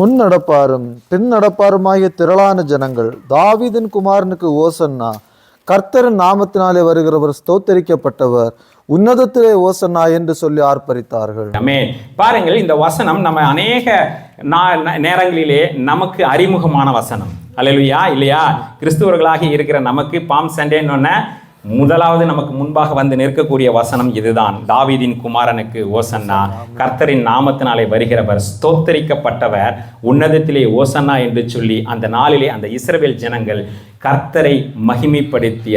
முன் நடப்பாரும் பின் நடப்பாருமாகிய திரளான ஜனங்கள் தாவீதின் குமாரனுக்கு ஓசன்னா, கர்த்தரின் நாமத்தினாலே வருகிறவர் ஸ்தோத்தரிக்கப்பட்டவர், உன்னதத்திலே ஓசன்னா என்று சொல்லி ஆர்ப்பரித்தார்கள். பாருங்கள், இந்த வசனம் நம்ம அநேக நேரங்களிலே நமக்கு அறிமுகமான வசனம். அல்லேலூயா. இல்லையா? கிறிஸ்துவர்களாக இருக்கிற நமக்கு பாம் சண்டேன்னு முதலாவது நமக்கு முன்பாக வந்து நிற்கக்கூடிய வசனம் இதுதான். தாவீதின் குமாரனுக்கு ஓசன்னா, கர்த்தரின் நாமத்தினாலே வருகிறவர் ஸ்தோத்தரிக்கப்பட்டவர், உன்னதத்திலே ஓசன்னா என்று சொல்லி அந்த நாளிலே அந்த இஸ்ரவேல் ஜனங்கள் கர்த்தரை மகிமைப்படுத்திய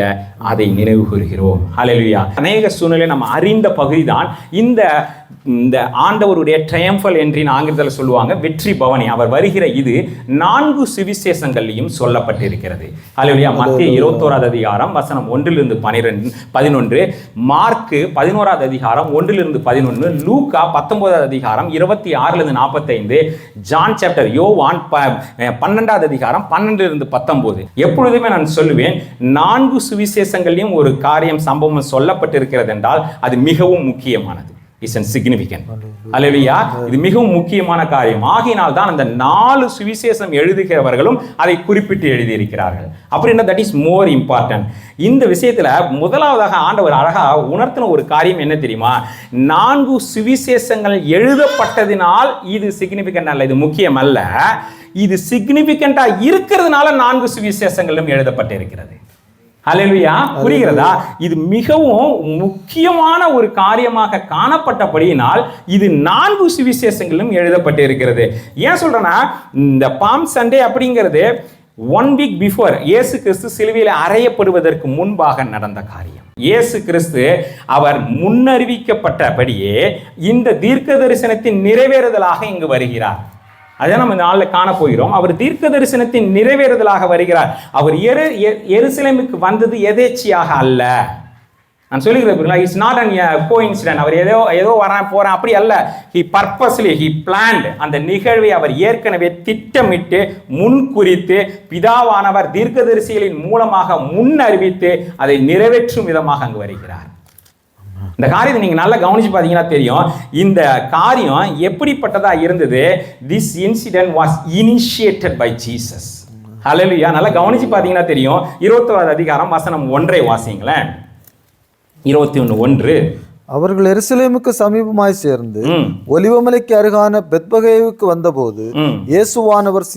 அதை நினைவு கூறுகிறோம். ஹல்லேலூயா. அநேக சூழ்நிலை நம்ம அறிந்த பகுதி தான் இந்த ஆண்டவருடைய ட்ரையம்பல் என்று ஆங்கிலத்தில் சொல்லுவாங்க, வெற்றி பவனி. அவர் வருகிற இது 4 சுவிசேஷங்களையும் சொல்லப்பட்டிருக்கிறது. ஹல்லேலூயா. மத்தேயு 21வது அதிகாரம் வசனம் 1 11, மார்க்கு 11வது அதிகாரம் 1-11, லூக்கா 19வது அதிகாரம் 26-45, ஜான் சாப்டர் யோவான் 12வது அதிகாரம் 12-19. எப்பொழுதுமே நான் சொல்லுவேன், 4 சுவிசேஷங்களையும் ஒரு காரியம் சம்பவம் சொல்லப்பட்டிருக்கிறது என்றால் அது மிகவும் முக்கியமானது. அல்லேலூயா. இது மிகவும் முக்கியமான காரியம். ஆகினால் தான் அந்த 4 சுவிசேஷம் எழுதுகிறவர்களும் அதை குறிப்பிட்டு எழுதியிருக்கிறார்கள். அப்படின்னா தட் இஸ் மோர் இம்பார்ட்டன்ட். இந்த விஷயத்துல முதலாவதாக ஆண்டவர் அழகா உணர்த்தின ஒரு காரியம் என்ன தெரியுமா? 4 சுவிசேஷங்கள் எழுதப்பட்டதினால் இது சிக்னிபிகன்ட் அல்ல, இது முக்கியம் அல்ல. இது சிக்னிபிகண்டா இருக்கிறதுனால 4 சுவிசேஷங்களும் எழுதப்பட்டிருக்கிறது. ஹல்லேலூயா. புரிகிறதா? இது மிகவும் முக்கியமான ஒரு காரியமாக காணப்பட்டபடியினால் இது 4 சுவிசேஷங்களும் எழுதப்பட்டு இருக்கிறது. ஏன் சொல்றேன்னா, இந்த பாம் சண்டே அப்படிங்கிறது 1 வீக் பிஃபோர் இயேசு கிறிஸ்து சிலுவையில் அறையப்படுவதற்கு முன்பாக நடந்த காரியம். இயேசு கிறிஸ்து அவர் முன்னறிவிக்கப்பட்டபடியே இந்த தீர்க்க தரிசனத்தின் நிறைவேறுதலாக இங்கு வருகிறார். அதை நம்ம இந்த நாளில் காண போகிறோம். அவர் தீர்க்க தரிசனத்தின் நிறைவேறுதலாக வருகிறார். அவர் எருசலேமுக்கு வந்தது எதேச்சியாக அல்ல. நான் சொல்லுகிறேன், இட்ஸ் நாட் அன் கோஇன்சிடென்ட். அவர் ஏதோ போறேன் அப்படி அல்ல. He purposely he plant. அந்த நிகழ்வை அவர் ஏற்கனவே திட்டமிட்டு முன்குறித்து பிதாவானவர் தீர்க்கதரிசிகளின் மூலமாக முன் அறிவித்து அதை நிறைவேற்றும் விதமாக அங்கு வருகிறார். இந்த காரியத்தை நீங்க நல்லா கவனிச்சு பாத்தீங்கன்னா தெரியும், இந்த காரியம் எப்படிப்பட்டதா இருந்தது. This incident was initiated by Jesus. Hallelujah. நல்லா கவனிச்சு பாத்தீங்கன்னா தெரியும். 21வது அதிகாரம் வசனம் 1 வாசிங்களேன். 21:1. அவர்கள் எருசலேமுக்கு சமீபமாய் சேர்ந்து ஒலிவமலைக்கு அருகான பெத்பகேவுக்கு வந்தபோது இயேசுவானவர்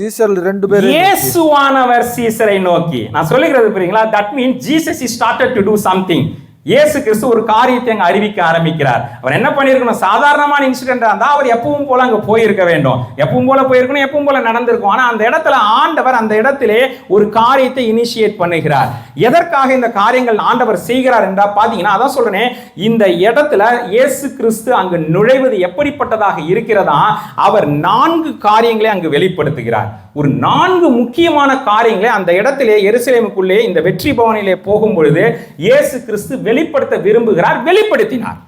சீசரை நோக்கி, நான் சொல்லுகிறது புரியுங்களா? That means Jesus is started to to something. இயேசு கிறிஸ்து ஒரு காரியத்தை அங்க அறிவிக்க ஆரம்பிக்கிறார். அவர் என்ன பண்ணிருக்கணும்? சாதாரணமான இன்சிடென்டா இருந்தா அவர் எப்பவும் போல அங்க போயிருக்க வேண்டும், எப்பவும் போல போயிருக்கணும், எப்பவும் போல நடந்திருக்கும். ஆனா அந்த இடத்துல ஆண்டவர் அந்த இடத்திலே ஒரு காரியத்தை இனிஷியேட் பண்ணுகிறார். எதற்காக இந்த காரியங்கள் ஆண்டவர் செய்கிறார் என்றா பாத்தீங்கன்னா, அதான் சொல்றேன், இந்த இடத்துல இயேசு கிறிஸ்து அங்கு நுழைவது எப்படிப்பட்டதாக இருக்கிறதா? அவர் 4 காரியங்களை அங்கு வெளிப்படுத்துகிறார். ஒரு 4 முக்கியமான காரியங்களை அந்த இடத்திலே எருசலேமுக்குள்ளே இந்த வெற்றி பவனிலே போகும் பொழுது இயேசு கிறிஸ்து வெளிப்படுத்த விரும்புகிறார், வெளிப்படுத்தினார்.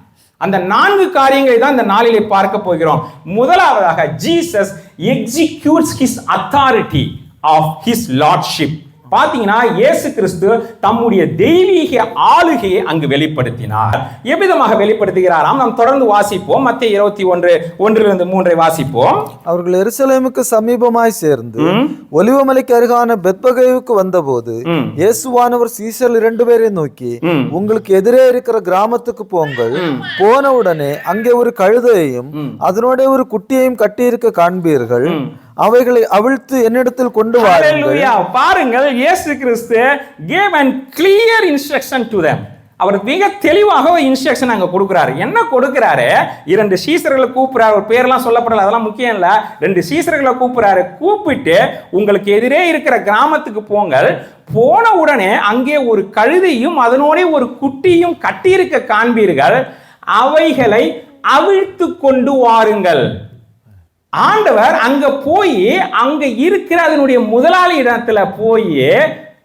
அந்த 4 காரியங்களை தான் இந்த நாளிலே பார்க்க போகிறோம். முதலாவதாக, Jesus executes his authority of his lordship. பாத்தீங்கன்னா, இயேசு கிறிஸ்து தம்முடைய தெய்வீக ஆளுகையை அங்கு வெளிப்படுத்தினார். எவ்விதமாக வெளிப்படுத்துகிறாராம்? நாம் தொடர்ந்து வாசிப்போம். மத்தேயு 21:1-3 வாசிப்போம். அவர்கள் எருசலேமுக்கு சமீபமாய் சேர்ந்து ஒலிவமலைக்கு அருகான பெத்பகேவுக்கு வந்தபோது இயேசுவானவர் சீசர் 2 பேரை நோக்கி, உங்களுக்கு எதிரே இருக்கிற கிராமத்துக்கு போங்கள். போன உடனே அங்கே ஒரு கழுதையையும் அதனோட ஒரு குட்டியையும் கட்டியிருக்க காண்பீர்கள். அவைகளை அவிழ்த்து என்னிடத்தில் கொண்டு வாருங்கள். பாருங்கள், இயேசு கிறிஸ்து gave a clear instruction to them. அவர் மிக தெளிவாக ஒரு இன்ஸ்ட்ரக்ஷன் அங்க கொடுக்கிறாரு. என்ன கொடுக்கிறாரு? 2 சீசர்களை கூப்பிடுறாரு. ஒரு பேர்லாம் சொல்லப்படல, அதெல்லாம் முக்கியம் இல்ல. 2 சீசர்களை கூப்பிடுறாரு. கூப்பிட்டு, உங்களுக்கு எதிரே இருக்கிற கிராமத்துக்கு போங்கள். போன உடனே அங்கே ஒரு கழுதையும் அதனோட ஒரு குட்டியும் கட்டியிருக்க காண்பீர்கள். அவைகளை அவிழ்த்து கொண்டு வாருங்கள். ஆண்டவர் அங்க போய் அங்க இருக்கிற அதனுடைய முதலாளி இடத்துல போய்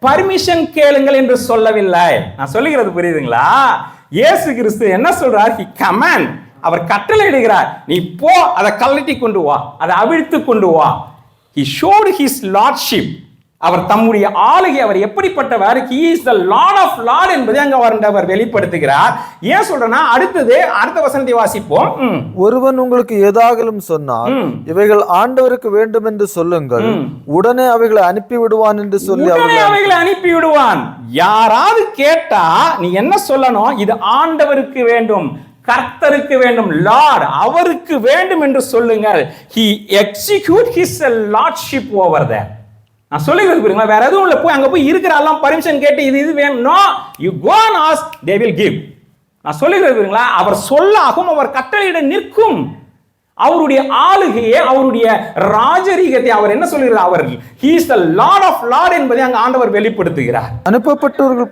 பர்மிஷன் கேளுங்கள் என்று சொல்லவில்லை. நான் சொல்லுகிறது புரியுதுங்களா? இயேசு கிறிஸ்து என்ன சொல்றார்? He command. அவர் கட்டளையிடுகிறார், நீ போ, அதை கழட்டி கொண்டு வா, அதை அவிழ்த்து கொண்டு வா. He showed his lordship. அவர் தம்முடைய ஆளுகை, அவர் எப்படிப்பட்டவர், he is the lord of lord என்பதை அங்க அவர் வெளிப்படுத்துகிறார். ஏன் சொல்றேன்னா, அடுத்த வசனத்தை வாசிப்போம். ஒருவன் உங்களுக்கு ஏதாகலும் சொன்னால் இவைகள் ஆண்டவருக்கு வேண்டும் என்று சொல்லுங்கள், உடனே அவைகளை அனுப்பி விடுவான் என்று சொல்லி அவைகளை அனுப்பி விடுவான். யாராவது கேட்டா நீ என்ன சொல்லணும்? இது ஆண்டவருக்கு வேண்டும், கர்த்தருக்கு வேண்டும், லார்ட் அவருக்கு வேண்டும் என்று சொல்லுங்கள். he execute his lordship over there. நான் சொல்லிக்கிறது புரியுங்களா? வேற எதுவும் இல்லை. அங்க போய் இருக்கிற எல்லாம் பர்மிஷன் கேட்டு இது வேணும், no, you go and ask, they will give. நான் சொல்லிக்கிறது புரியுங்களா? அவர் சொல்லாகும், அவர் கட்டளையிட நிற்கும். அவருடைய ஆளுகையை, அவருடைய ராஜரீகத்தை அவர் என்ன சொல்கிறார்? அவர் he is the lord of lord என்பதை அங்க ஆண்டவர் வெளிப்படுத்துகிறார். அனுப்பப்பட்டவர்கள்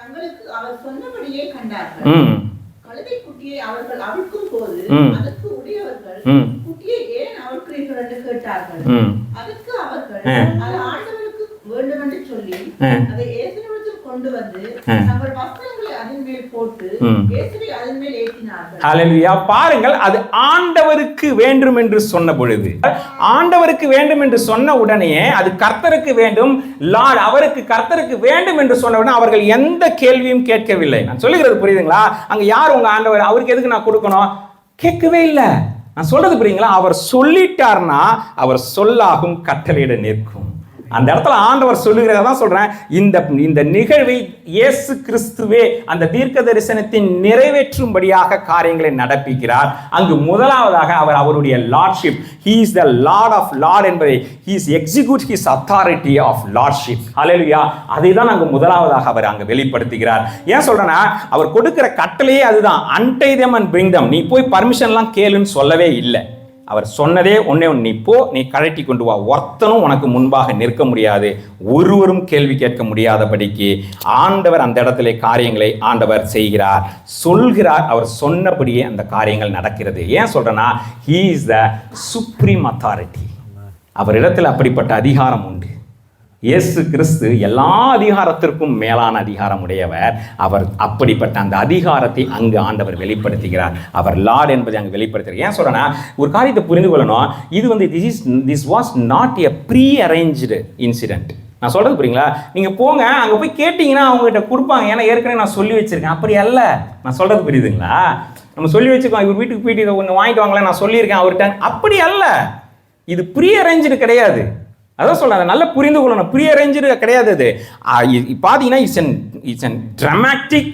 தங்களுக்கு அவர் சொன்னபடியே கண்டார்கள். கழுதை குட்டியை அவர்கள் அவிழ்க்கும் போது அதற்கு உடையவர்கள் குட்டியை ஏன் அவிழ்க்கிறீர்கள் என்று கேட்டார்கள். அதற்கு அவர்கள் அது ஆண்டவருக்கு வேண்டும் என்று சொல்லி அதை இயேசுவிடத்தில் கொண்டு வந்து தங்கள் வஸ்திரங்களை அதன் மேல் போட்டு இயேசுவை அதன் மேல் ஏற்றினார்கள். ஹல்லேலூயா. பாருங்கள், அது ஆண்டவருக்கு வேண்டும் என்று சொன்ன பொழுது, ஆண்டவருக்கு வேண்டும் என்று சொன்ன உடனே அது கர்த்தருக்கு வேண்டும், லார்ட் அவருக்கு கர்த்தருக்கு வேண்டும் என்று சொன்ன உடனே அவர்கள் எந்த கேள்வியும் கேட்கவில்லை. நான் சொல்லுகிறது புரியுதுங்களா? அங்க யார் உங்க ஆண்டவர், அவருக்கு எதுக்கு நான் கொடுக்கணும்? கேட்கவே இல்லை. நான் சொல்றது புரியுங்களா? அவர் சொல்லிட்டார்னா அவர் சொல்லாகும், கட்டளையிட நிற்கும். அந்த இடத்துல ஆண்டவர் சொல்லுகிறதா சொல்றேன். இந்த நிகழ்வை இயேசு கிறிஸ்துவே அந்த தீர்க்க தரிசனத்தின் நிறைவேற்றும்படியாக காரியங்களை நடப்பிக்கிறார். அங்கு முதலாவதாக அவர் அவருடைய lordship, he is the lord of lord என்பதை, he is execute his authority of lordship. ஹல்லேலூயா. அதை தான் அங்கு முதலாவதாக அவர் அங்கு வெளிப்படுத்துகிறார். ஏன் சொல்றேன்னா, அவர் கொடுக்கிற கட்டளையே அதுதான், untie them and bring them. நீ போய் பர்மிஷன்லாம் கேளுன்னு சொல்லவே இல்லை. அவர் சொன்னதே ஒன்னே ஒன்று, நீ போ, நீ கழட்டி கொண்டு வா. ஒருத்தனும் உனக்கு முன்பாக நிற்க முடியாது, ஒருவரும் கேள்வி கேட்க முடியாதபடிக்கு ஆண்டவர் அந்த இடத்துல காரியங்களை ஆண்டவர் செய்கிறார், சொல்கிறார். அவர் சொன்னபடியே அந்த காரியங்கள் நடக்கிறது. ஏன் சொல்றேன்னா, he is the supreme authority. அவரிடத்தில் அப்படிப்பட்ட அதிகாரம் உண்டு. இயேசு கிறிஸ்து எல்லா அதிகாரத்திற்கும் மேலான அதிகாரம் உடையவர். அவர் அப்படிப்பட்ட அந்த அதிகாரத்தை அங்கு ஆண்டவர் வெளிப்படுத்துகிறார். அவர் லார்ட் என்பதை அங்கு வெளிப்படுத்துகிறார். ஏன் சொல்றேன்னா, ஒரு காரியத்தை புரிந்து கொள்ளணும். இது this was not a pre-arranged incident. நான் சொல்றது புரியுங்களா? நீங்க போங்க, அங்க போய் கேட்டீங்கன்னா அவங்க கிட்ட கொடுப்பாங்க. ஏன்னா ஏற்கனவே நான் சொல்லி வச்சிருக்கேன். அப்படி அல்ல. நான் சொல்றது புரியுதுங்களா? நம்ம சொல்லி வச்சுக்கோம், இவர் வீட்டுக்கு போயிட்டு இதை ஒன்று வாங்கிட்டு வாங்கல, நான் சொல்லியிருக்கேன் அவர்கிட்ட. அப்படி அல்ல. இது ப்ரீ-அரேஞ்சு கிடையாது. அதான் சொல்ல, நல்லா புரிந்து கொள்ளணும். ப்ரீ-அரேஞ்சு கிடையாது. அது பார்த்தீங்கன்னா it's an dramatic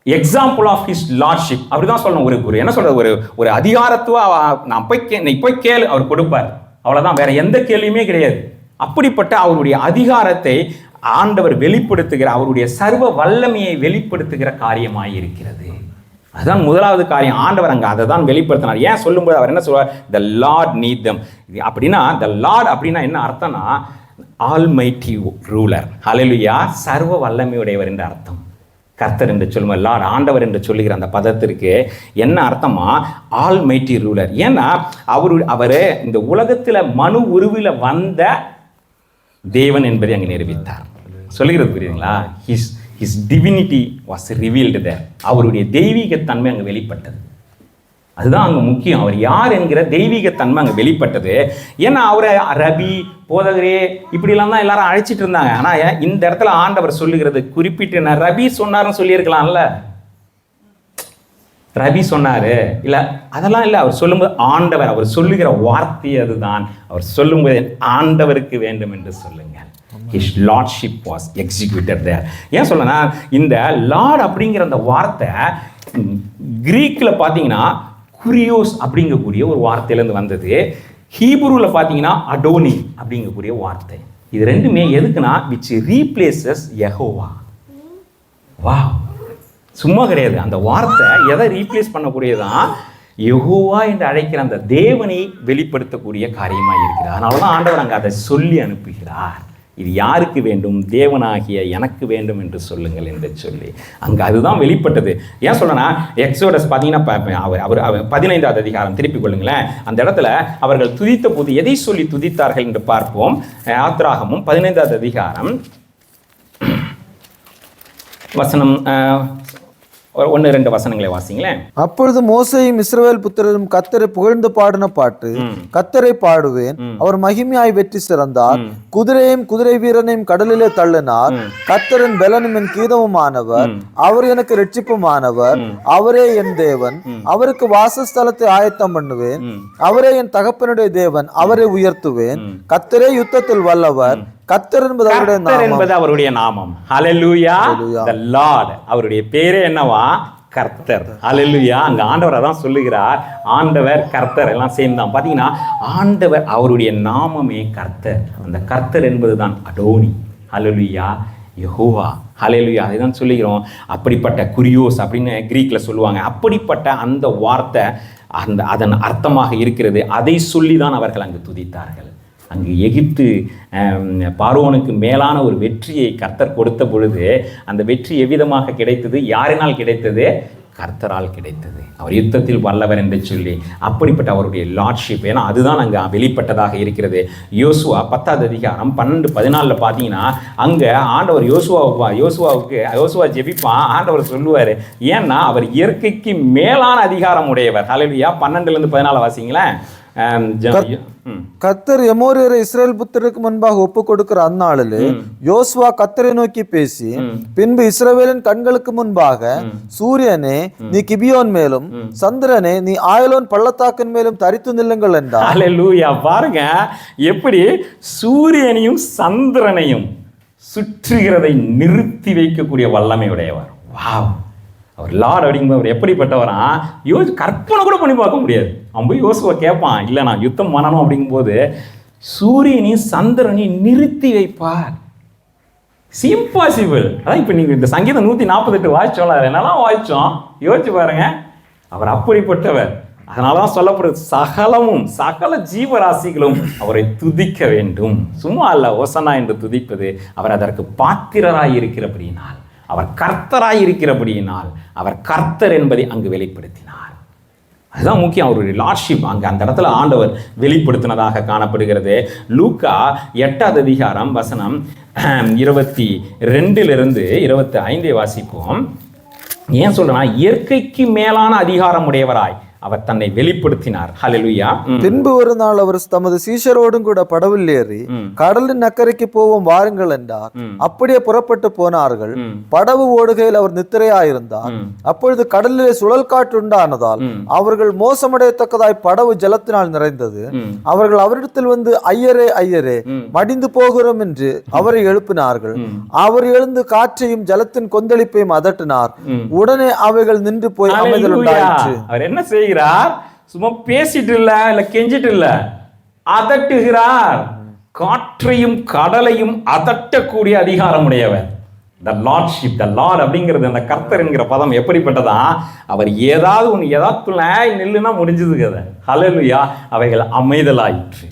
example of his lordship. அப்படிதான் சொல்லணும். ஒரு என்ன சொல்றது, ஒரு அதிகாரத்துவ நான் போய் கேளு, அவர் கொடுப்பார். அவ்வளோதான், வேற எந்த கேள்வியுமே கிடையாது. அப்படிப்பட்ட அவருடைய அதிகாரத்தை ஆண்டவர் வெளிப்படுத்துகிற, அவருடைய சர்வ வல்லமையை வெளிப்படுத்துகிற காரியமாய் இருக்கிறது. அதுதான் முதலாவது காரியம். ஆண்டவர் அங்கே அதை தான் வெளிப்படுத்தினார். ஏன் சொல்லும்போது அவர் என்ன சொல்வார்? த லார்ட் நீட் தம். அப்படின்னா த லார்ட் அப்படின்னா என்ன அர்த்தம்னா, ஆல்மைட்டி ரூலர். ஹல்லேலூயா. சர்வ வல்லமையுடையவர் என்ற அர்த்தம். கர்த்தர் என்று சொல்லும்போது, லார்ட் ஆண்டவர் என்று சொல்லுகிற அந்த பதத்திற்கு என்ன அர்த்தமா? Almighty ruler. ஏன்னா அவர் இந்த உலகத்தில் மனு உருவில் வந்த தேவன் என்பதை அங்கே நிரூபித்தார். சொல்லுகிறது புரியுதுங்களா? His divinity was revealed there. அவருடைய தெய்வீகத்தன்மை அங்கே வெளிப்பட்டது. அதுதான் அங்கே முக்கியம். அவர் யார் என்கிற தெய்வீகத்தன்மை அங்கே வெளிப்பட்டது. ஏன்னா அவரை ரபி, போதகரே இப்படிலாம் தான் எல்லாரும் அழைச்சிட்டு இருந்தாங்க. ஆனால் இந்த இடத்துல ஆண்டவர் சொல்லுகிறது குறிப்பிட்டு, நான் ரபி சொன்னார்னு சொல்லியிருக்கலாம்ல. ரபி சொன்னாரு இல்லை, அதெல்லாம் இல்லை. அவர் சொல்லும்போது ஆண்டவர், அவர் சொல்லுகிற வார்த்தை அதுதான். அவர் சொல்லும்போது ஆண்டவருக்கு வேண்டும் என்று சொல்லுங்கள். His lordship was executed there. ஏன் சொல்லனா, இந்த லார்ட் அப்படிங்கிற அந்த வார்த்தை கிரீக்கில் பார்த்தீங்கன்னா குரியோஸ் அப்படிங்கக்கூடிய ஒரு வார்த்தையிலேருந்து வந்தது. ஹீப்ரூவில் பார்த்தீங்கன்னா அடோனி அப்படிங்கக்கூடிய வார்த்தை. இது ரெண்டுமே எதுக்குன்னா, விச் ரீப்ளேசஸ் யெகோவா. வா, சும்மா கிடையாது. அந்த வார்த்தை எதை ரீப்ளேஸ் பண்ணக்கூடியதான்? யெகோவா என்று அழைக்கிற அந்த தேவனை வெளிப்படுத்தக்கூடிய காரியமாக இருக்கிறார். அதனால தான் ஆண்டவர் அங்கே அதை சொல்லி அனுப்புகிறார். இது யாருக்கு வேண்டும்? தேவனாகிய எனக்கு வேண்டும் என்று சொல்லுங்கள் என்று சொல்லி அங்கே அதுதான் வெளிப்பட்டது. ஏன் சொல்றேன்னா, எக்ஸோடஸ் பார்த்தீங்கன்னா அவர் 15வது அதிகாரம் திருப்பிக் கொள்ளுங்களேன். அந்த இடத்துல அவர்கள் துதித்த போது எதை சொல்லி துதித்தார்கள் என்று பார்ப்போம். யாத்ராகமும் 15வது அதிகாரம் வசனம் ஒன்று ரெண்டு வசனங்களை வாசிங்களேன். அப்பொழுது மோசேயும் இஸ்ரவேல் புத்திரரும் கர்த்தரை புகழ்ந்து பாடின பாட்டு, கர்த்தரை பாடுவேன், அவர் மகிமையாய் வெற்றி சிறந்தார், குதிரையும் குதிரை வீரனையும் கடலிலே தள்ளினார், கர்த்தரின் பெலனும் என் கீதமுமானவர், அவர் எனக்கு இரட்சிப்புமானவர், அவரே என் தேவன், அவருக்கு வாசஸ்தலத்தை ஆயத்தம் பண்ணுவேன், அவரே என் தகப்பனுடைய தேவன், அவரை உயர்த்துவேன், கர்த்தரே யுத்தத்தில் வல்லவர், கர்த்தர் என்பது அவருடைய நாமம். ஹல்லேலூயா. The Lord, அவருடைய பேரே என்னவா? கர்த்தர். ஹல்லேலூயா. அங்க ஆண்டவர் அதான் சொல்லுகிறார், ஆண்டவர் கர்த்தர் எல்லாம் சேர்ந்தான். பாத்தீங்கன்னா ஆண்டவர் அவருடைய நாமமே கர்த்தர். அந்த கர்த்தர் என்பதுதான் அடோனி. ஹல்லேலூயா. யெகோவா. ஹல்லேலூயா. அதுதான் சொல்லுகிறோம். அப்படிப்பட்ட குரியோஸ் அப்படின்னு கிரீக்ல சொல்லுவாங்க. அப்படிப்பட்ட அந்த வார்த்தை அதன் அர்த்தமாக இருக்கிறது. அதை சொல்லி தான் அவர்கள் அங்கு துதித்தார்கள். அங்கு எகிப்து பார்வோனுக்கு மேலான ஒரு வெற்றியை கர்த்தர் கொடுத்த பொழுது அந்த வெற்றி எவ்விதமாக கிடைத்தது? யாரினால் கிடைத்தது? கர்த்தரால் கிடைத்தது. அவர் யுத்தத்தில் வல்லவர் என்று சொல்லி அப்படிப்பட்ட அவருடைய லார்ட்ஷிப், ஏன்னா அதுதான் அங்கே வெளிப்பட்டதாக இருக்கிறது. யோசுவா 10வது அதிகாரம் 12-14 பார்த்தீங்கன்னா அங்கே ஆண்டவர் யோசுவா ஜெபிப்பான். ஆண்டவர் சொல்லுவார், ஏன்னா அவர் இயற்கைக்கு மேலான அதிகாரம் உடையவர். ஹல்லேலூயா. 12-14 வாசிங்களேன். கர்த்தர் எமோரியரை இஸ்ரேல் புத்திரருக்கு முன்பாக ஒப்பு கொடுக்கிற அந்நாளிலே யோசுவா கர்த்தரை நோக்கி பேசி, பின்பு இஸ்ரவேலின் கண்களுக்கு முன்பாக சூரியனே நீ கிபியோன் மேலும், சந்திரனே நீ ஆயலோன் பள்ளத்தாக்கின் மேலும் தரித்து நில்லுங்கள் என்றார். ஹல்லேலூயா. பாருங்க எப்படி சூரியனையும் சந்திரனையும் சுற்றுகிறதை நிறுத்தி வைக்கக்கூடிய வல்லமை உடையவர். வாவ். அவர் லார்ட் அப்படிங்கும்போது அவர் எப்படிப்பட்டவரா? கற்பனை கூட பண்ணி பார்க்க முடியாது. அவன் போய் யோசுவா கேட்பான், இல்லை நான் யுத்தம் பண்ணணும் அப்படிங்கும்போது சூரியனையும் சந்திரனையும் நிறுத்தி வைப்பார். இம்பாசிபிள். அதான் இப்போ நீங்கள் இந்த சங்கீதம் 148 வாய்ச்சோம்ல, அது என்னெல்லாம் வாய்ச்சோம் யோசிச்சு பாருங்க. அவர் அப்படிப்பட்டவர். அதனால தான் சொல்லப்படுது, சகல ஜீவராசிகளும் அவரை துதிக்க வேண்டும். சும்மா அல்ல ஓசனா என்று துதிப்பது, அவர் அதற்கு பாத்திரராய் இருக்கிறபடியினால், அவர் கர்த்தராய் இருக்கிறபடியினால், அவர் கர்த்தர் என்பதை அங்கு வெளிப்படுத்தினார். அதுதான் முக்கியம். அவருடைய லார்ட்ஷிப் அங்கே அந்த இடத்துல ஆண்டவர் வெளிப்படுத்தினதாக காணப்படுகிறது. லூக்கா 8வது அதிகாரம் வசனம் 22 25 வாசிப்போம். ஏன் சொல்றேன்னா, இயற்கைக்கு மேலான அதிகாரம் உடையவராய் அவர் தன்னை வெளிப்படுத்தினார். ஹல்லேலூயா. பின்பு ஒரு நாள் அவர் தமது சீஷரோடும் கூட படவில் ஏறி கடலின் அக்கறைக்கு போவோம் வாருங்கள் என்றார். அப்படியே புறப்பட்டு போனார்கள். படவு ஓடுகையில் அவர் நித்திரையாயிருந்தார். அப்பொழுது கடலிலே சுழல் காற்று உண்டானதால் அவர்கள் மோசமடையத்தக்கதாய் படவு ஜலத்தினால் நிறைந்தது. அவர்கள் அவரிடத்தில் வந்து, ஐயரே ஐயரே, மடிந்து போகிறோம் என்று அவரை எழுப்பினார்கள். அவர் எழுந்து காற்றையும் ஜலத்தின் கொந்தளிப்பையும் அதட்டினார். உடனே அவைகள் நின்று போய் அமைதல் உண்டாயிற்று. அவர் என்ன செய்கிறார்? சும்மா பேசிட்டு இல்ல கெஞ்சிட்டு இல்ல, அதட்டுகிறார். காற்றையும் கடலையும் அதட்டக்கூடிய அதிகாரம் உடையவர். த லார்ட்ஷிப், த லார்ட் அப்படிங்கிறது, அந்த கர்த்தர் என்கிற பதம் எப்படிப்பட்டதா? அவர் ஏதாவது நில்லுனா முடிஞ்சது கதை. ஹல்லேலூயா. அவைகள் அமைதலாயிற்று.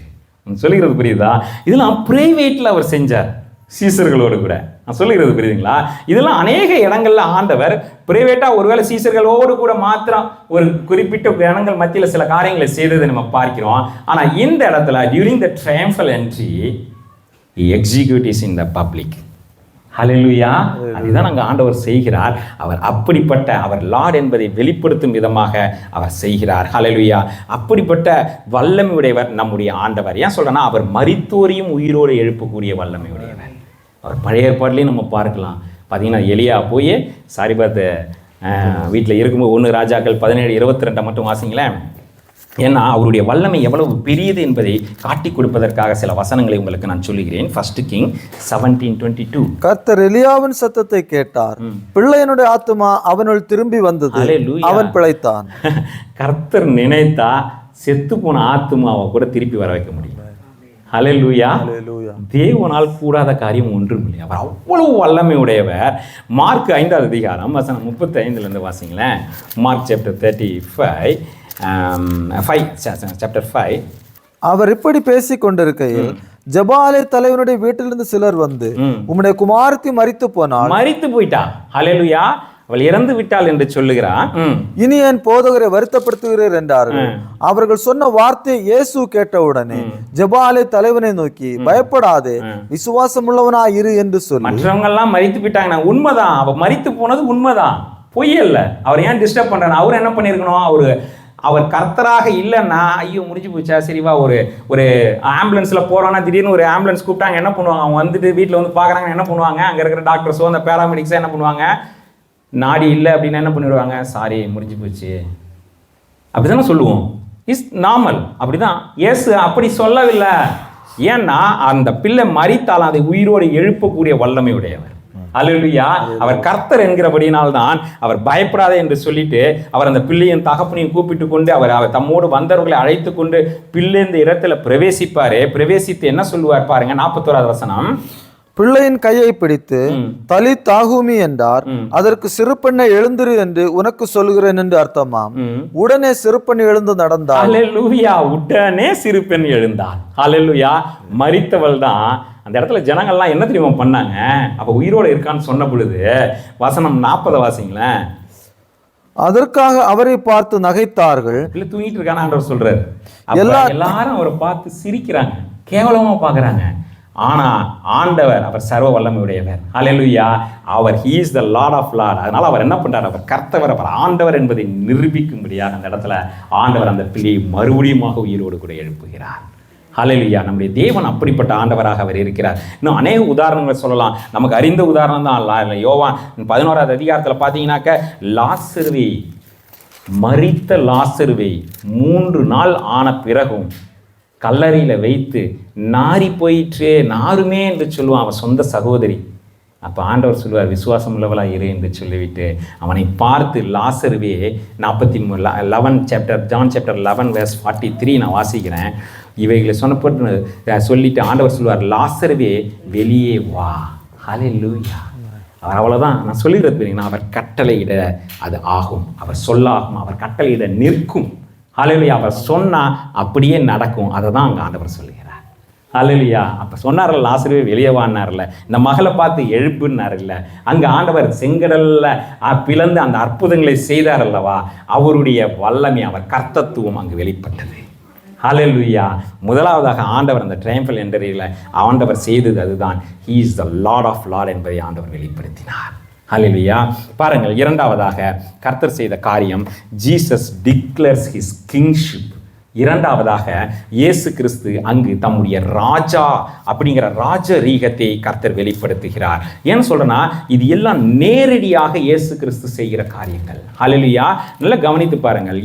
சொல்லுகிறது புரியுதா? இதெல்லாம் பிரைவேட்ல அவர் செஞ்சார் சீசர்களோடு கூட. நான் சொல்லுகிறது புரியுதுங்களா? இதெல்லாம் அநேக இடங்கள்ல ஆண்டவர் பிரைவேட்டா ஒருவேளை சீசர்களோடு கூட மாத்திரம் ஒரு குறிப்பிட்ட இடங்கள் மத்தியில் சில காரியங்களை செய்ததை நம்ம பார்க்கிறோம். ஆனா இந்த இடத்துல during the ட்ரையம்பல் entry he executes in the public. ஹல்லேலூயா. அதுதான் அங்கே ஆண்டவர் செய்கிறார். அவர் அப்படிப்பட்ட அவர் லார்ட் என்பதை வெளிப்படுத்தும் விதமாக அவர் செய்கிறார். ஹல்லேலூயா. அப்படிப்பட்ட வல்லமை உடையவர் நம்முடைய ஆண்டவர். ஏன் சொல்றேன்னா, அவர் மரித்தோரையும் உயிரோடு எழுப்பக்கூடிய வல்லமை உடையவர். அவர் பழைய ஏற்பாட்டிலையும் நம்ம பார்க்கலாம். பார்த்தீங்கன்னா, எலியா போய் சாரிபாத் வீட்டில் இருக்கும்போது 1 ராஜாக்கள் 17:22 மட்டும் வாசிங்களேன். ஏன்னா அவருடைய வல்லமை எவ்வளவு பெரியது என்பதை காட்டி கொடுப்பதற்காக சில வசனங்களை உங்களுக்கு நான் சொல்லுகிறேன். 1 King 17:22. கர்த்தர் எலியாவின் சத்தத்தை கேட்டார். பிள்ளையனுடைய ஆத்துமா அவனுள் திரும்பி வந்தது, அவன் பிழைத்தான். கர்த்தர் நினைத்தா செத்து போன ஆத்துமாவை கூட திருப்பி வர வைக்க முடியும். ஹல்லேலூயா. தேவனால் கூடாத காரியம் ஒன்றும் இல்லை. அவர் அவ்வளவு வல்லமை உடையவர். மார்க் 5வது அதிகாரம் வசனம் 35 வாசிங்களேன். Mark chapter 5. அவர் இப்படி பேசிக் கொண்டிருக்கையில் ஜெபாலே தலைவனுடைய வீட்டிலிருந்து சிலர் வந்து, உம்முடைய குமாரத்தி மரித்து போயிட்டா. ஹல்லேலூயா. அவள் இறந்து விட்டாள் என்று சொல்லுகிறார். இனி என் போதகரை வருத்தப்படுத்துகிறீர் என்றார்கள். அவர்கள் சொன்ன வார்த்தை இயேசு கேட்டவுடனே ஜெபாலே தலைவனை நோக்கி, பயப்படாதே, விசுவாசம் உள்ளவனா இரு என்று சொல்லி. மற்றவங்க எல்லாம் மரித்து விட்டாங்க. உண்மைதான், அவ மரித்து போனது உண்மைதான். பொய் இல்லை. அவர் ஏன் டிஸ்டர்ப் பண்ணுறாரு? அவர் என்ன பண்ணியிருக்கணும்? அவர் கர்த்தராக இல்லைன்னா ஐயோ முடிஞ்சு போச்சா, சரிவா ஒரு ஆம்புலன்ஸில் போகிறோன்னா திடீர்னு ஒரு ஆம்புலன்ஸ் கூப்பிட்டாங்க, என்ன பண்ணுவாங்க? அவங்க வந்துட்டு வீட்டில் வந்து பார்க்குறாங்க, என்ன பண்ணுவாங்க? அங்கே இருக்கிற டாக்டர்ஸோ அந்த பேராமெடிக்ஸோ என்ன பண்ணுவாங்க? நாடி இல்லை அப்படின்னா என்ன பண்ணிடுவாங்க? சாரி முடிஞ்சு போச்சு அப்படி தானே சொல்லுவோம். Is normal. அப்படிதான். இயேசு அப்படி சொல்லவில்லை. ஏன்னா அந்த பிள்ளை மரித்தால் அதை உயிரோடு எழுப்பக்கூடிய வல்லமை உடையவர். அல்லேலூயா. அவர் கர்த்தர் என்கிறபடியினால்தான் அவர் பயப்படாதே என்று சொல்லிட்டு அவர் அந்த பிள்ளையின் தகப்பனையும் கூப்பிட்டு கொண்டு அவர் தம்மோடு வந்தவர்களை அழைத்து கொண்டு பிள்ளை இந்த இடத்துல பிரவேசிப்பாரு. பிரவேசித்து என்ன சொல்லுவார் பாருங்க, 41வது வசனம். பிள்ளையின் கையை பிடித்து தலி தாகுமி என்றார். அதற்கு சிறுபெண்ணை எழுந்திரு என்று உனக்கு சொல்லுகிறேன் என்று அர்த்தமாம். உடனே சிறுபெண் எழுந்து நடந்தாள். அல்லேலூயா. உடனே சிறுபெண் எழுந்தாள். அல்லேலூயா. மரித்தவள் தான். அந்த இடத்துல ஜனங்கள்லாம் என்ன தெரியுமா பண்ணாங்க? அப்ப உயிரோடு இருக்கான்னு சொன்ன பொழுது வசனம் 40 வாசிங்களேன். அதற்காக அவரை பார்த்து நகைத்தார்கள். இல்ல தூங்கிட்டு இருக்கான்னு ஆண்டவர் சொல்றாரு. எல்லாரும் அவரை பார்த்து சிரிக்கிறாங்க, கேவலமா பாக்குறாங்க. ஆனா ஆண்டவர் அவர் சர்வ வல்லமையுடையவர். அல்லேலூயா. அவர் he is the Lord of Lords. அதனால அவர் என்ன பண்றார்? அவர் கர்த்தவர், அவர் ஆண்டவர் என்பதை நிரூபிக்கும்படியாக அந்த இடத்துல ஆண்டவர் அந்த பிள்ளையை மறுபடியுமாக உயிரோடு கூட எழுப்புகிறார். அல்லேலூயா. நம்முடைய தேவன் அப்படிப்பட்ட ஆண்டவராக அவர் இருக்கிறார். இன்னும் அநேக உதாரணங்கள் சொல்லலாம். நமக்கு அறிந்த உதாரணம் தான் யோவான் 11வது அதிகாரத்தில் பார்த்தீங்கன்னாக்க லாசருவை, மரித்த லாசருவை 3 நாள் ஆன பிறகும் கல்லறையில் வைத்து நாரி போயிற்றே, நாருமே என்று சொல்லுவான் அவன் சொந்த சகோதரி. அப்போ ஆண்டவர் சொல்லுவார், விசுவாசம் உள்ளவளாக இரு என்று சொல்லிவிட்டு அவனை பார்த்து லாசருவே 11 சாப்டர் ஜான் சாப்டர் 11 verse 43 நான் வாசிக்கிறேன். இவைகளை சொன்னப்பட்டு சொல்லிட்டு ஆண்டவர் சொல்லுவார், லாசருவே வெளியே வா. ஹல்லேலூயா. அவர் அவ்வளோதான். நான் சொல்லிடுறது பார்த்தீங்கன்னா, அவர் கட்டளையிட அது ஆகும், அவர் சொல்லாகும், அவர் கட்டளையிட நிற்கும். ஹல்லேலூயா. அவர் சொன்னா அப்படியே நடக்கும். அதை தான் அங்கே ஆண்டவர் சொல்லுகிறார். ஹல்லேலூயா. அப்போ சொன்னார்ல, லாசருவே வெளியே வான்னார்ல, இந்த மகளை பார்த்து எழுப்புன்னார்ல, அங்கே ஆண்டவர் செங்கடல்ல பிளந்து அந்த அற்புதங்களை செய்தார் அல்லவா, அவருடைய வல்லமை, அவர் கர்த்தத்துவம் அங்கு வெளிப்பட்டது. ஹல்லேலூயா. முதலாவதாக ஆண்டவர் அந்த ட்ரையம்பல் என்ட்ரியில் ஆண்டவர் செய்தது அதுதான். he is the Lord of Lords என்பதை ஆண்டவர் வெளிப்படுத்தினார். ஹல்லேலூயா. பாருங்கள், இரண்டாவதாக கர்த்தர் செய்த காரியம், ஜீசஸ் டிக்ளேர்ஸ் ஹிஸ் கிங்ஷிப். இரண்டாவதாக இயேசு கிறிஸ்து அங்கு தம்முடைய ராஜா அப்படிங்கிற ராஜரீகத்தை கர்த்தர் வெளிப்படுத்துகிறார். ஏன்னு சொல்றேன்னா, இது எல்லாம் நேரடியாக இயேசு கிறிஸ்து செய்கிற காரியங்கள். ஹல்லேலூயா. நல்லா கவனித்து பாருங்கள்.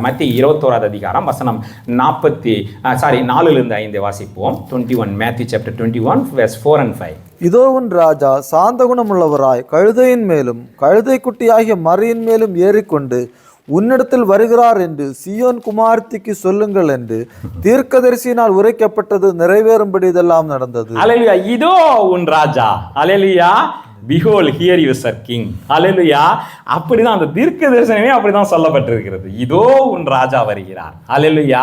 மத்திய 21வது அதிகாரம் வசனம் 4-5 வாசிப்போம். 21 Matthew chapter 21 verse 4 and 5. இதோ உன் ராஜா சாந்த குணமுள்ளவராய் கழுதையின் மேலும் கழுதை குட்டியாகிய மரியின் மேலும் ஏறிக்கொண்டு உன்னிடத்தில் வருகிறார் என்று சீயோன் குமாரத்திக்கு சொல்லுங்கள் என்று தீர்க்கதரிசியினால் உரைக்கப்பட்டது நிறைவேறும்படி இதெல்லாம் நடந்தது. அல்லேலூயா. இதோ உன் ராஜா. அல்லேலூயா. Behold, here is your king. ஹல்லேலூயா. அப்படிதான் அந்த தீர்க்க தரிசனமே அப்படிதான் சொல்லப்பட்டிருக்கிறது. இதோ உன் ராஜா வருகிறார். ஹல்லேலூயா.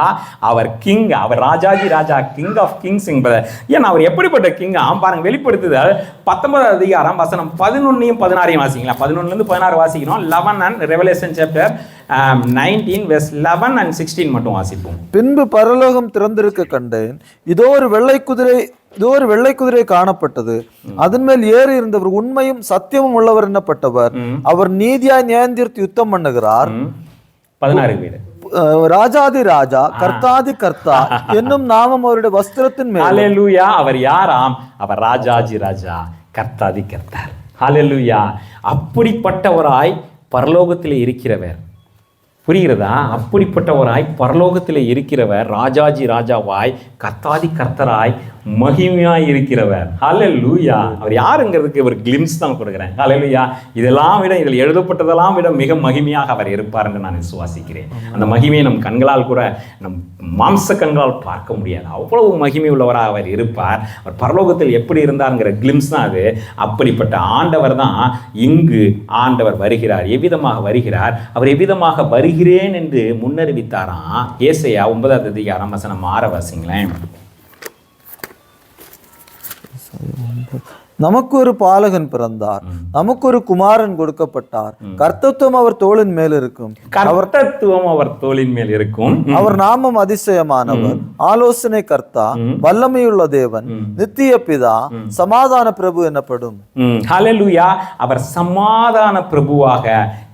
அவர் கிங், அவர் ராஜாஜி ராஜா, கிங் ஆஃப் கிங்ஸ் என்பதை. ஏன் அவர் எப்படிப்பட்ட கிங் பாருங்க, வெளிப்படுத்துதல் 19வது அதிகாரம் வசனம் 11 16 வாசிங்களா. 11 16 வாசிக்கிறோம். 11 and Revelation chapter 19 verse 11 and 16 மட்டும் வாசிப்போம். பின்பு பரலோகம் திறந்திருக்க கண்டேன். இதோ ஒரு வெள்ளை குதிரை காணப்பட்டது. அதன் மேல் ஏறி இருந்தவர் உண்மையும் சத்தியமும் உள்ளவர் என்னப்பட்டவர். அவர் நீதியாய் நியாயந்தீர்த்து யுத்தம் பண்ணுகிறார். 16 ராஜாதி ராஜா கர்த்தாதி கர்த்தா என்னும் நாமம் அவருடைய வஸ்திரத்தின் மேல். ஹல்லேலூயா. அவர் யாராம்? அவர் ராஜாஜி ராஜா, கர்த்தாதி கர்த்தர். ஹல்லேலூயா. அப்படிப்பட்டவராய் பரலோகத்திலே இருக்கிறவர். புரிகிறதா? அப்படிப்பட்டவராய் பரலோகத்தில் இருக்கிறவர், ராஜாஜி ராஜாவாய் கர்த்தாதி கர்த்தராய் மகிமையாய் இருக்கிறவர். ஹல்லேலூயா. அவர் யாருங்கிறதுக்கு ஒரு கிளிம்ஸ் தான் கொடுக்குறேன். ஹல்லேலூயா. இதெல்லாம் விட, இதில் எழுதப்பட்டதெல்லாம் விட மிக மகிமையாக அவர் இருப்பார் என்று நான் விசுவாசிக்கிறேன். அந்த மகிமையை நம் கண்களால் கூட, நம் மாம்ச கண்களால் பார்க்க முடியாது. அவ்வளவு மகிமை உள்ளவராக அவர் இருப்பார். அவர் பரலோகத்தில் எப்படி இருந்தாருங்கிற கிளிம்ஸ் தான் அது. அப்படிப்பட்ட ஆண்டவர் தான் இங்கு ஆண்டவர் வருகிறார். எவ்விதமாக வருகிறார்? அவர் எவ்விதமாக வருகிறேன் என்று முன்னறிவித்தாராம். ஏசாயா 9வது அதிகாரம் வசனம் 6 வாசிங்களேன். நமக்கு ஒரு பாலகன் பிறந்தார், நமக்கு ஒரு குமாரன் கொடுக்கப்பட்டார், கர்த்தத்துவம் அவர் தோளின் மேல் இருக்கும், கர்த்தத்துவம் அவர் தோளின் மேல் இருக்கும், அவர் நாமம் அதிசயமானவர், ஆலோசனை கர்த்தா, வல்லமையுள்ள தேவன், நித்திய பிதா, சமாதான பிரபு எனப்படும். ஹல்லேலூயா. அவர் சமாதான பிரபுவாக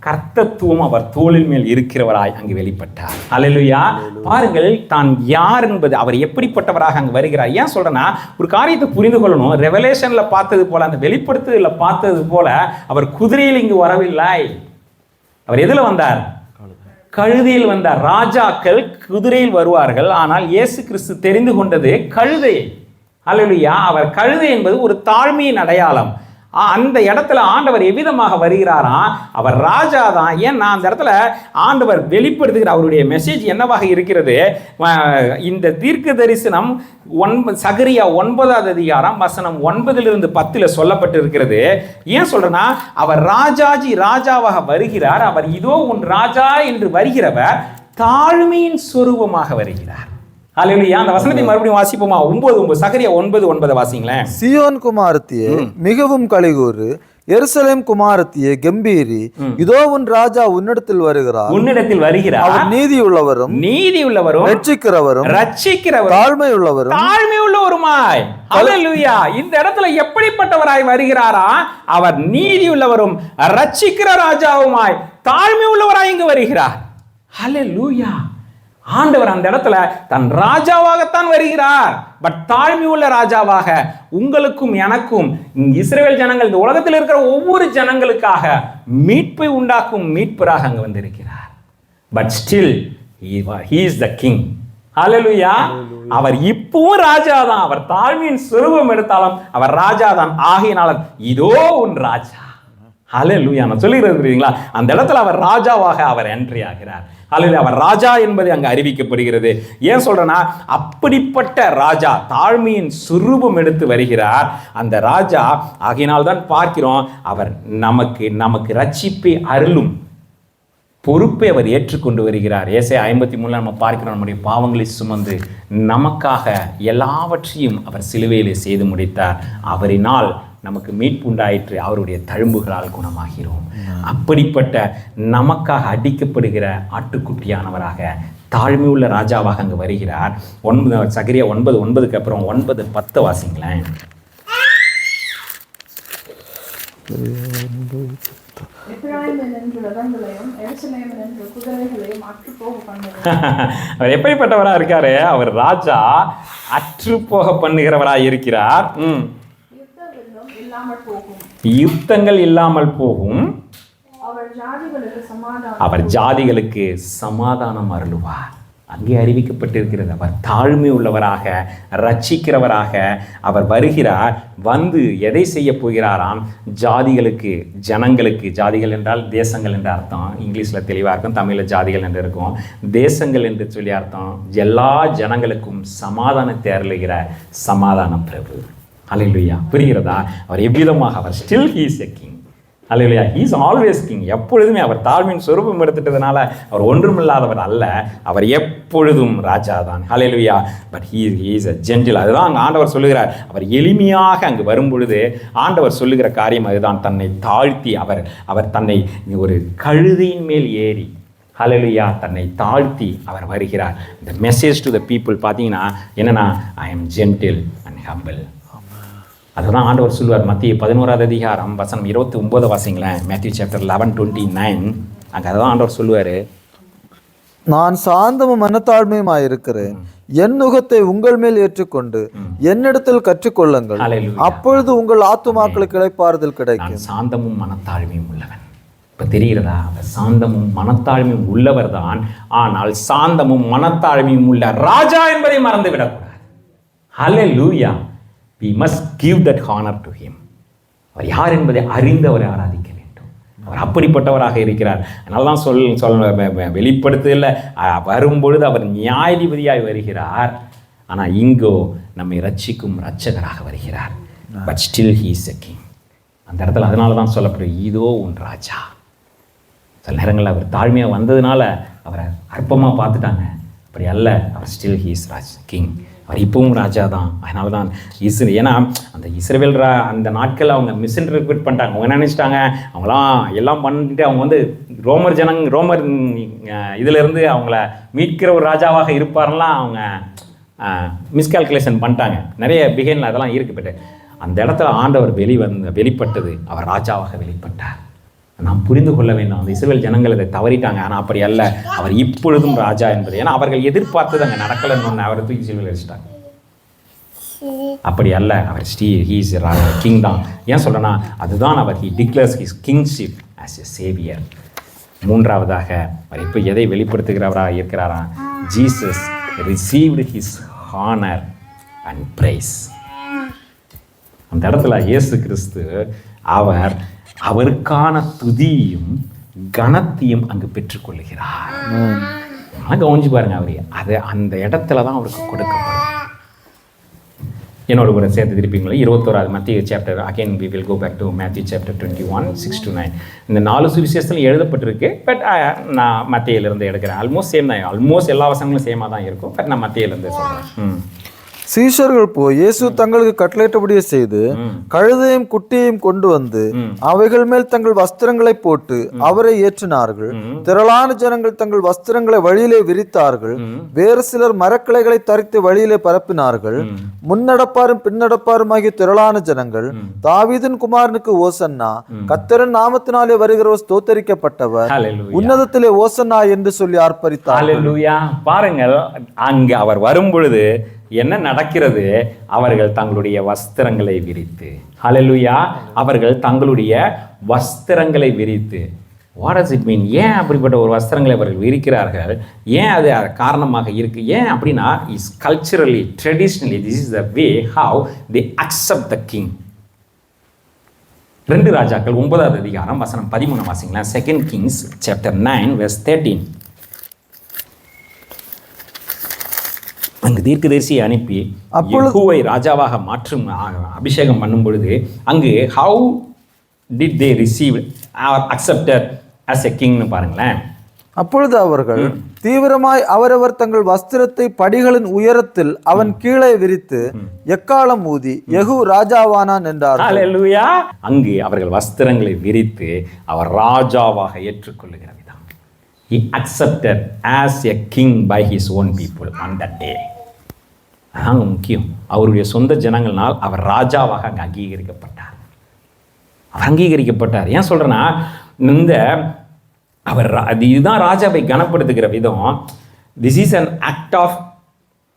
கர்த்தத்துவம் அவர் தோளின் மேல் இருக்கிறவராய் அங்கு வெளிப்பட்டார். ஹல்லேலூயா. பாருங்கள், தான் யார் என்பது, அவர் எப்படிப்பட்டவராக அங்கு வருகிறார். ஏன் சொல்றேன்னா, ஒரு காரியத்தை புரிந்து கொள்ளணும். ரெவலேஷன்ல பார்த்தது போல, அந்த வெளிப்படுத்துதல பார்த்தது போல அவர் குதிரையில் இங்கு வரவில்லை. அவர் எதுல வந்தார்? கழுதையில் வந்தார். ராஜாக்கள் குதிரையில் வருவார்கள், ஆனால் இயேசு கிறிஸ்து தெரிந்து கொண்டது கழுதை. ஹல்லேலூயா. அவர் கழுதை என்பது ஒரு தாழ்மையின் அடையாளம். அந்த இடத்துல ஆண்டவர் எவ்விதமாக வருகிறாராம்? அவர் ராஜா தான். ஏன்னா அந்த இடத்துல ஆண்டவர் வெளிப்படுத்துகிற அவருடைய மெசேஜ் என்னவாக இருக்கிறது? இந்த தீர்க்க தரிசனம் சகரியா 9ஆம் அதிகாரம் வசனம் 9 - 10 சொல்லப்பட்டு இருக்கிறது. ஏன் சொல்றேன்னா, அவர் ராஜாஜி ராஜாவாக வருகிறார். அவர் இதோ உன் ராஜா என்று வருகிறவர் தாழ்மையின் சொரூபமாக வருகிறார். ஹல்லேலூயா. அந்த வசனத்தை மறுபடியும் வாசிப்போமா? 9 சகரியா 9:9 வாசிங்களேன். சியோன் குமாரத்தியே மிகவும் களிகூறு, எருசலேம் குமாரத்தியே கம்பீரி, இதோ உன் ராஜா உன்னிடத்தில் வருகிறார், உன்னிடத்தில் வருகிறார். அவர் நீதி உள்ளவரும் ரட்சிக்கிறவரும் தாழ்மை உள்ளவருமாய். ஹல்லேலூயா. இந்த இடத்துல எப்படிப்பட்டவராய் வருகிறாரா? அவர் நீதி உள்ளவரும் ரட்சிக்கிற ராஜாவுமாய் தாழ்மை உள்ளவராய் இங்கு வருகிறார். ஹல்லேலூயா. ஆண்டவர் அந்த இடத்துல தன் ராஜாவாகத்தான் வருகிறார், பட் தாழ்மை உள்ள ராஜாவாக உங்களுக்கும் எனக்கும், இஸ்ரவேல் ஜனங்கள், இந்த உலகத்தில் இருக்கிற ஒவ்வொரு ஜனங்களுக்காக மீட்பை உண்டாக்கும் மீட்பராக அங்கு வந்திருக்கிறார். But still he is the king. ஹல்லேலூயா. அவர் இப்பவும் ராஜா தான். அவர் தாழ்மையின் சுரூபம் எடுத்தாலும் அவர் ராஜா தான். ஆகையினால இதோ உன் ராஜா. ஹல்லேலூயா. நான் சொல்லிக்கிறீங்களா, அந்த இடத்துல அவர் ராஜாவாக அவர் என்ட்ரி ஆகிறார். ஹல்லேலூயா. அவர் ராஜா என்பது அங்கு அறிவிக்கப்படுகிறது. ஏன் சொல்றேன்னா, அப்படிப்பட்ட ராஜா தாழ்மையின் சுரூபம் எடுத்து வருகிறார். அந்த ராஜா ஆகையினால்தான் பார்க்கிறோம், அவர் நமக்கு ரட்சிப்பை அருளும் பொறுப்பை அவர் ஏற்றுக்கொண்டு வருகிறார். ஏசாயா 53 நம்ம பார்க்கிறோம், நம்முடைய பாவங்களை சுமந்து நமக்காக எல்லாவற்றையும் அவர் சிலுவையிலே செய்து முடித்தார். அவரினால் நமக்கு மீட்பு உண்டாயிற்று, அவருடைய தழும்புகளால் குணமாகிறோம். அப்படிப்பட்ட நமக்காக அடிக்கப்படுகிற ஆட்டுக்குட்டியானவராக தாழ்மை உள்ள ராஜாவாக அங்கு வருகிறார். சகரியா 9:9 அப்புறம் 9:10 வாசிங்களேன். அவர் எப்படிப்பட்டவராக இருக்காரு? அவர் ராஜா அற்று போக பண்ணுகிறவராக இருக்கிறார். யுத்தங்கள் இல்லாமல் போகும். அவர் ஜாதிகளுக்கு சமாதானம் அருளுவார். அங்கே அறிவிக்கப்பட்டிருக்கிறது. அவர் தாழ்மை உள்ளவராக ரட்சிக்கிறவராக அவர் வருகிறார். வந்து எதை செய்ய போகிறாராம்? ஜாதிகளுக்கு, ஜனங்களுக்கு, ஜாதிகள் என்றால் தேசங்கள் என்ற அர்த்தம். இங்கிலீஷில் தெளிவாக இருக்கும், தமிழில் ஜாதிகள் என்று இருக்கும். தேசங்கள் என்று சொல்லி அர்த்தம். எல்லா ஜனங்களுக்கும் சமாதானத்தை அருளுகிற சமாதான பிரபு. ஹல்லேலூயா. புரிகிறதா? அவர் எவ்விதமாக, அவர் still he is a king. Hallelujah. he is always king. எப்பொழுதுமே அவர் தாழ்மையின் சொரூபம் எடுத்துட்டதுனால அவர் ஒன்றுமில்லாதவர் அல்ல, அவர் எப்பொழுதும் ராஜா தான். Hallelujah. But he is a gentle. அதுதான் அங்கே ஆண்டவர் சொல்லுகிறார். அவர் எளிமையாக அங்கு வரும் பொழுது ஆண்டவர் சொல்லுகிற காரியம் அதுதான். தன்னை தாழ்த்தி அவர் தன்னை ஒரு கழுதையின் மேல் ஏறி, ஹல்லேலூயா, தன்னை தாழ்த்தி அவர் வருகிறார். இந்த மெசேஜ் டு த பீப்புள் பார்த்தீங்கன்னா என்னன்னா, I am gentle and humble. அதுதான் ஆண்டவர் சொல்லுவார். மத்திய 11ஆம் அதிகாரம் வசனம் 29 வாசிங்களேன். Matthew chapter 11:29. அங்கே அதுதான் ஆண்டவர் சொல்லுவார், நான் சாந்தமும் மனத்தாழ்மையுமாயிருக்கிறேன், என் நுகத்தை உங்கள் மேல் ஏற்றுக்கொண்டு என்னிடத்தில் கற்றுக்கொள்ளுங்கள், அப்பொழுது உங்கள் ஆத்துமாக்களுக்கு இளைப்பாறுதல் கிடைக்கும். சாந்தமும் மனத்தாழ்மையும் உள்ளவன். இப்போ தெரிகிறதா? அவர் சாந்தமும் மனத்தாழ்மையும் உள்ளவர் தான். ஆனால் சாந்தமும் மனத்தாழ்மையும் உள்ள ராஜா என்பதை மறந்து விடக்கூடாது. ஹல்லேலூயா. We must give that honor to him. அவர் யார் என்பதை அறிந்து அவரை ஆராதிக்க வேண்டும். அவர் அப்படிப்பட்டவராக இருக்கிறார். அதனால தான் வெளிப்படுத்தல வரும்பொழுது அவர் நியாயாதிபதியாய் வருகிறார். ஆனால் இங்கோ நம்மை ரட்சிக்கும் இரட்சகராக வருகிறார். But still he is a king. அந்த இடத்துல அதனால தான் சொல்லப்படுது, இதோ உன் ராஜா. சில நேரங்களில் அவர் தாழ்மையாக வந்ததுனால அவரை அற்பமாக பார்த்துட்டாங்க. அப்படி அல்ல, அவர் ஸ்டில் he is king. அவர் இப்பவும் ராஜா தான். அதனால தான் ஏன்னா அந்த இஸ்ரவேல் அந்த நாட்கள் அவங்க மிஸ்இன்டர்பிரேட் பண்ணிட்டாங்க. அவங்க என்ன நினச்சிட்டாங்க, அவங்களாம் எல்லாம் பண்ணிட்டு அவங்க வந்து ரோமர் இதிலேருந்து அவங்கள மீட்கிற ஒரு ராஜாவாக இருப்பாரெல்லாம் அவங்க மிஸ்கால்குலேஷன் பண்ணிட்டாங்க. நிறைய பிஹேவியர் அதெல்லாம் இருக்குது. பட் அந்த இடத்துல ஆண்டவர் வெளிப்பட்டது, அவர் ராஜாவாக வெளிப்பட்டார். நாம் புரிந்து கொள்ள வேண்டும், அந்த இஸ்ரவேல் ஜனங்கள் இதை தவறிட்டாங்க. ஆனால் அப்படி அல்ல, அவர் இப்பொழுதும் ராஜா என்பது. ஏன்னா அவர்கள் எதிர்பார்த்தது அங்கே நடக்கலைன்னு ஒன்று அவரை தூக்கி சிலுவையில் அடிச்சிட்டாங்க. அப்படி அல்ல, அவர் ஹீஸ் கிங் தான். ஏன் சொல்கிறேன்னா அதுதான் அவர் he declares his kingship as a saviour. மூன்றாவதாக அவர் இப்போ எதை வெளிப்படுத்துகிறவராக இருக்கிறாரா, Jesus received his honor and praise. அந்த இடத்துல இயேசு கிறிஸ்து அவருக்கான துதியும் கனத்தையும் அங்கு பெற்றுக்கொள்ளுகிறார். கவனிச்சு பாருங்க, அது அந்த இடத்துல தான் அவருக்கு கொடுக்கப்படும். என்னோட கூட சேர்த்து திருப்பிங்களா 21 மத்திய chapter. Again we will go back to Matthew chapter 21 6-9. இந்த 4 சுவிசேஷத்தில் எழுதப்பட்டிருக்கு. பட் நான் மத்தியிலிருந்து எடுக்கிறேன். ஆல்மோஸ்ட் சேம் தான், ஆல்மோஸ்ட் எல்லா வசனங்களும் சேமாக தான் இருக்கும். பட் நான் மத்தியிலிருந்து சொல்கிறேன். சீஷர்கள் போய் இயேசு தங்களுக்கு கட்டளையிட்டபடியே செய்து கழுதையும் குட்டியையும் கொண்டு வந்து அவைகள் மேல் தங்கள் வஸ்திரங்களை போட்டு அவரை ஏற்றினார்கள். திரளான ஜனங்கள் தங்கள் வஸ்திரங்களை வழியிலே விரித்தார்கள். வேறு சிலர் மரக்கிளைகளை தரித்து வழியிலே பரப்பினார்கள். முன்னடப்பாரும் பின்னடப்பாரும் ஆகிய திரளான ஜனங்கள் தாவீதின் குமாரனுக்கு ஓசன்னா, கர்த்தரின் நாமத்தினாலே வருகிறவர் ஸ்தோத்தரிக்கப்பட்டவர், உன்னதத்திலே ஓசன்னா என்று சொல்லி ஆர்ப்பரித்தார்கள். பாருங்கள், அங்கு அவர் வரும் பொழுது என்ன நடக்கிறது? அவர்கள் தங்களுடைய வஸ்திரங்களை விரித்து, ஹல்லேலூயா, அவர்கள் தங்களுடைய வஸ்திரங்களை விரித்து. What does it mean? ஏன் அப்படிப்பட்ட ஒரு வஸ்திரங்களை அவர்கள் விரிக்கிறார்கள்? ஏன் அது காரணமாக இருக்கு? ஏன் அப்படின்னா is culturally traditionally this is the way how they accept the king. 2 ராஜாக்கள் 9வது அதிகாரம் வசனம் 13 வாசிங்களா. 2 Kings chapter 9 verse 13. அங்கு தீர்க்கதரிசியை அனுப்பி யெகூவை ராஜாவாக மாற்றும் அபிஷேகம் பண்ணும் பொழுது அங்கு how did they receive R accepted as a king பாருங்களேன். அப்பொழுது அவர்கள் தீவிரமாய் அவரவர் தங்கள் வஸ்திரத்தை படிகளின் உயரத்தில் அவன் கீழே விரித்து எக்காலம் ஊதி யெகூ ராஜாவானான் என்றார்கள். ஹல்லேலூயா. அங்கு அவர்கள் வஸ்திரங்களை விரித்து அவர் ராஜாவாக ஏற்றுக்கொள்ளுகிற விதம். He accepted as a king by his own people on that day. அதாங்க முக்கியம். அவருடைய சொந்த ஜனங்களால் அவர் ராஜாவாக அங்கே அங்கீகரிக்கப்பட்டார். அவர் அங்கீகரிக்கப்பட்டார். ஏன் சொல்கிறேன்னா, இதுதான் ராஜாவை கனப்படுத்துகிற விதம். This is an act of